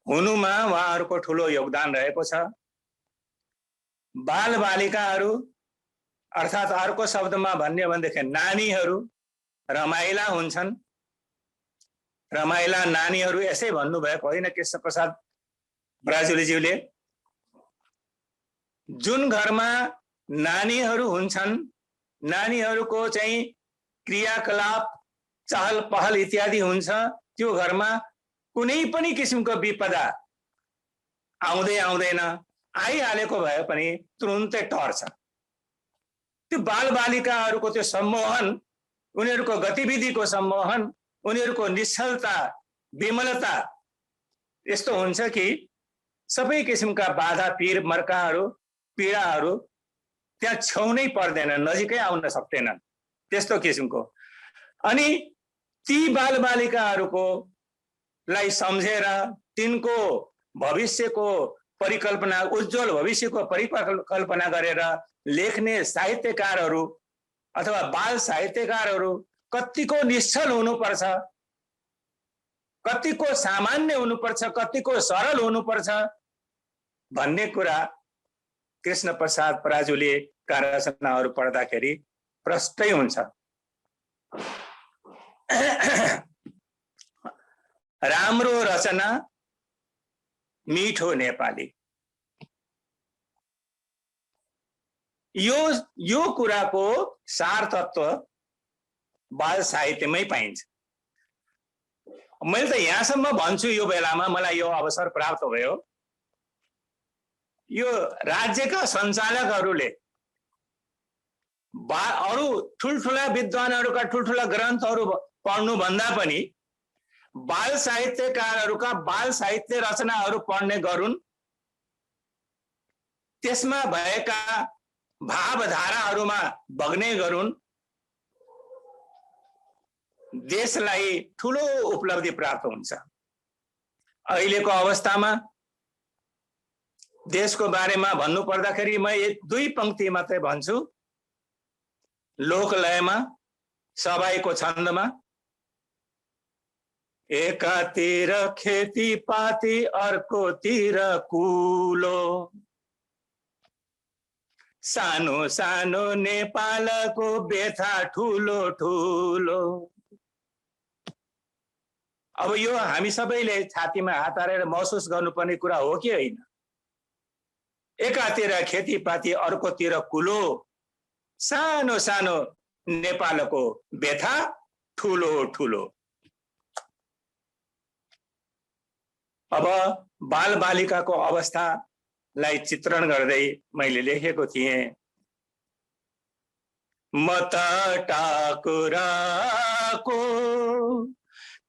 हुनुमा उहाँहरूको ठुलो योगदान रहेको छ। बाल बालिकाहरू अर्थात् अर्को शब्दमा भन्ने भनेदेखि नानीहरू रमाइला हुन्छन्। रमाइला नानीहरू यसै भन्नुभएको होइन कृष्ण प्रसाद पराजुलीज्यूले। जुन घरमा नानीहरू हुन्छन्, नानीहरूको चाहिँ क्रियाकलाप, चहल पहल इत्यादि हुन्छ, त्यो घरमा कुनै पनि किसिमको विपदा आउँदैन। आइहालेको भए पनि तुरुन्तै टर्छ। त्यो बालबालिकाहरूको त्यो सम्मोहन, उनीहरूको गतिविधिको सम्मोहन, उनीहरूको निश्चलता, विमलता यस्तो हुन्छ कि सबै किसिमका बाधा पीर मर्काहरू पीडाहरू त्यहाँ छेउनै पर्दैन, नजिकै आउन सक्दैनन्, त्यस्तो किसिमको। अनि ती बालबालिकाहरूको लाई सम्झेर तिनको भविष्यको परिकल्पना, उज्जवल भविष्यको परिकल्पना गरेर लेख्ने साहित्यकारहरू अथवा बाल साहित्यकारहरू कतिको निश्चल हुनुपर्छ, कतिको सामान्य हुनुपर्छ, कतिको सरल हुनुपर्छ भन्ने कुरा कृष्ण प्रसाद पराजुलीका रचनाहरू पढ्दाखेरि प्रष्टै हुन्छ। राम्रो रचना, मिठो नेपाली, यो कुराको सार तत्व बाल साहित्यमै पाइन्छ। मैले त यहाँसम्म भन्छु, यो बेलामा मलाई यो अवसर प्राप्त भयो, यो राज्यका सञ्चालकहरूले अरू ठुल्ठुला विद्वानहरूका ठुल्ठुला ग्रन्थहरू पढ्नु भन्दा पनि बाल साहित्यकारहरूका बाल साहित्य रचनाहरू पढ्ने गरून्, त्यसमा भएका भावधाराहरूमा बग्ने गरून्, देशलाई ठुलो उपलब्धि प्राप्त हुन्छ। अहिलेको अवस्थामा देशको बारेमा भन्नु पर्दाखेरि म दुई पंक्ति मात्रै भन्छु। लोकलयमा, सबाईको छन्दमा, एकातिर खेतीपाती अर्कोतिर कुलो, सानो सानो नेपालको व्यथा ठुलो ठुलो। अब यो हामी सबैले छातीमा हात हालेर महसुस गर्नुपर्ने कुरा हो कि होइन? एकातिर खेतीपाती अर्कोतिर कुलो, सानो सानो नेपालको व्यथा ठुलो ठुलो। अब बालबालिकाको अवस्थालाई चित्रण गर्दै मैले लेखेको थिएँ, म त टाकुराको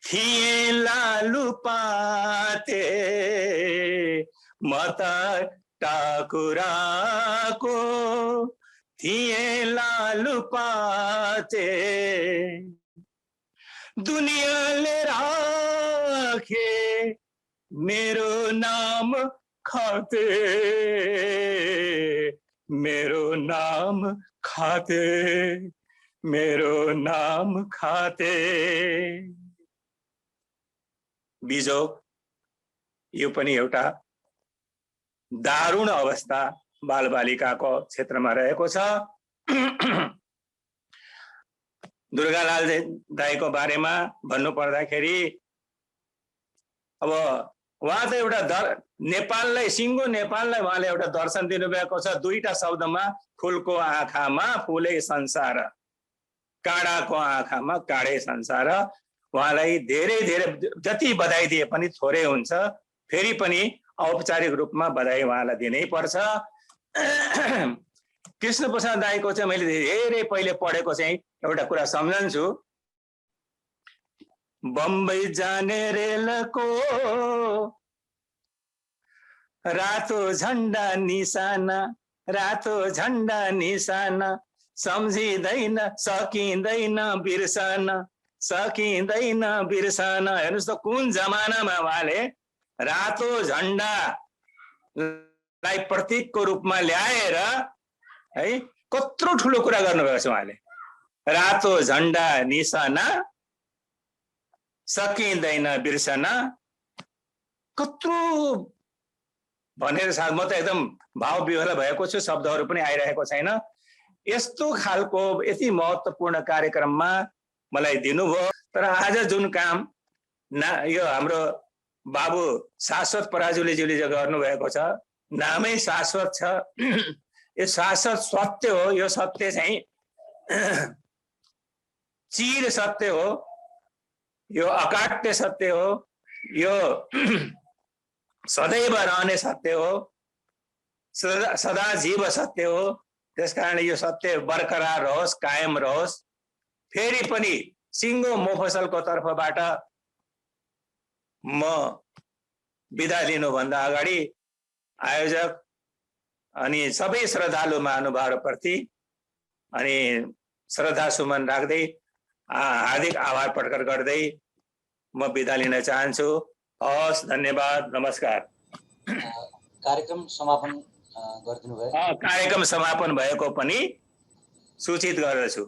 थिएँ लालुपाते, म त टाकुराको थिएँ लालुपाते, दुनियाँले राखे मेरो नाम खाते, मेरो नाम खाते, मेरो नाम खाते। बिजोग यो पनि एउटा दारुण अवस्था बालबालिकाको क्षेत्रमा रहेको छ। दुर्गालाल दाईको बारेमा भन्नु पर्दाखेरि अब उहाँ त एउटा नेपाललाई, सिङ्गो नेपाललाई उहाँले एउटा दर्शन दिनुभएको छ दुईटा शब्दमा, फुलको आँखामा फुलै संसार, काँडाको आँखामा काँडै संसार। उहाँलाई धेरै धेरै जति बधाई दिए पनि थोरै हुन्छ, फेरि पनि औपचारिक रूपमा बधाई उहाँलाई दिनै पर्छ। कृष्ण प्रसाद दाईको चाहिँ मैले धेरै पहिले पढेको चाहिँ एउटा कुरा सम्झन्छु। बम्बई जाने रेलको रातो झन्डा निशाना, रातो झन्डा निशाना, सम्झिँदैन सकिँदैन बिर्सन, सकिँदैन बिर्सन। हेर्नुहोस् त कुन जमानामा उहाँले रातो झन्डालाई प्रतीकको रूपमा ल्याएर है कत्रो ठुलो कुरा गर्नुभएको छ उहाँले। रातो झन्डा निशाना, सकिँदैन बिर्सन, कत्रो भनेर म त एकदम भाव विह्वल भएको छु, शब्दहरू पनि आइरहेको छैन। यस्तो खालको यति महत्त्वपूर्ण कार्यक्रममा मलाई दिनुभयो। तर आज जुन काम यो हाम्रो बाबु शाश्वत पराजुलीज्यूले गर्नुभएको छ, नामै शाश्वत छ। यो शाश्वत सत्य हो, यो सत्य चाहिँ चिर सत्य हो, यो अकाट्य सत्य हो, यो सदैव रहने सत्य हो। सदा जीव सत्य हो, त्यसकारण यो सत्य बरकरार रहोस्, कायम रहोस्। फेरि पनि सिङ्गो मोफसलको तर्फबाट म बिदा लिनुभन्दा अगाडि आयोजक अनि सबै श्रद्धालु महानुभावप्रति अनि श्रद्धा सुमन राख्दै हार्दिक आभार प्रकट गर्दै म बिदा लिन चाहन्छु। हवस्, धन्यवाद, नमस्कार। कार्यक्रम समापन गरिदिनु भयो। कार्यक्रम समापन भएको पनि सूचित गर्दछु।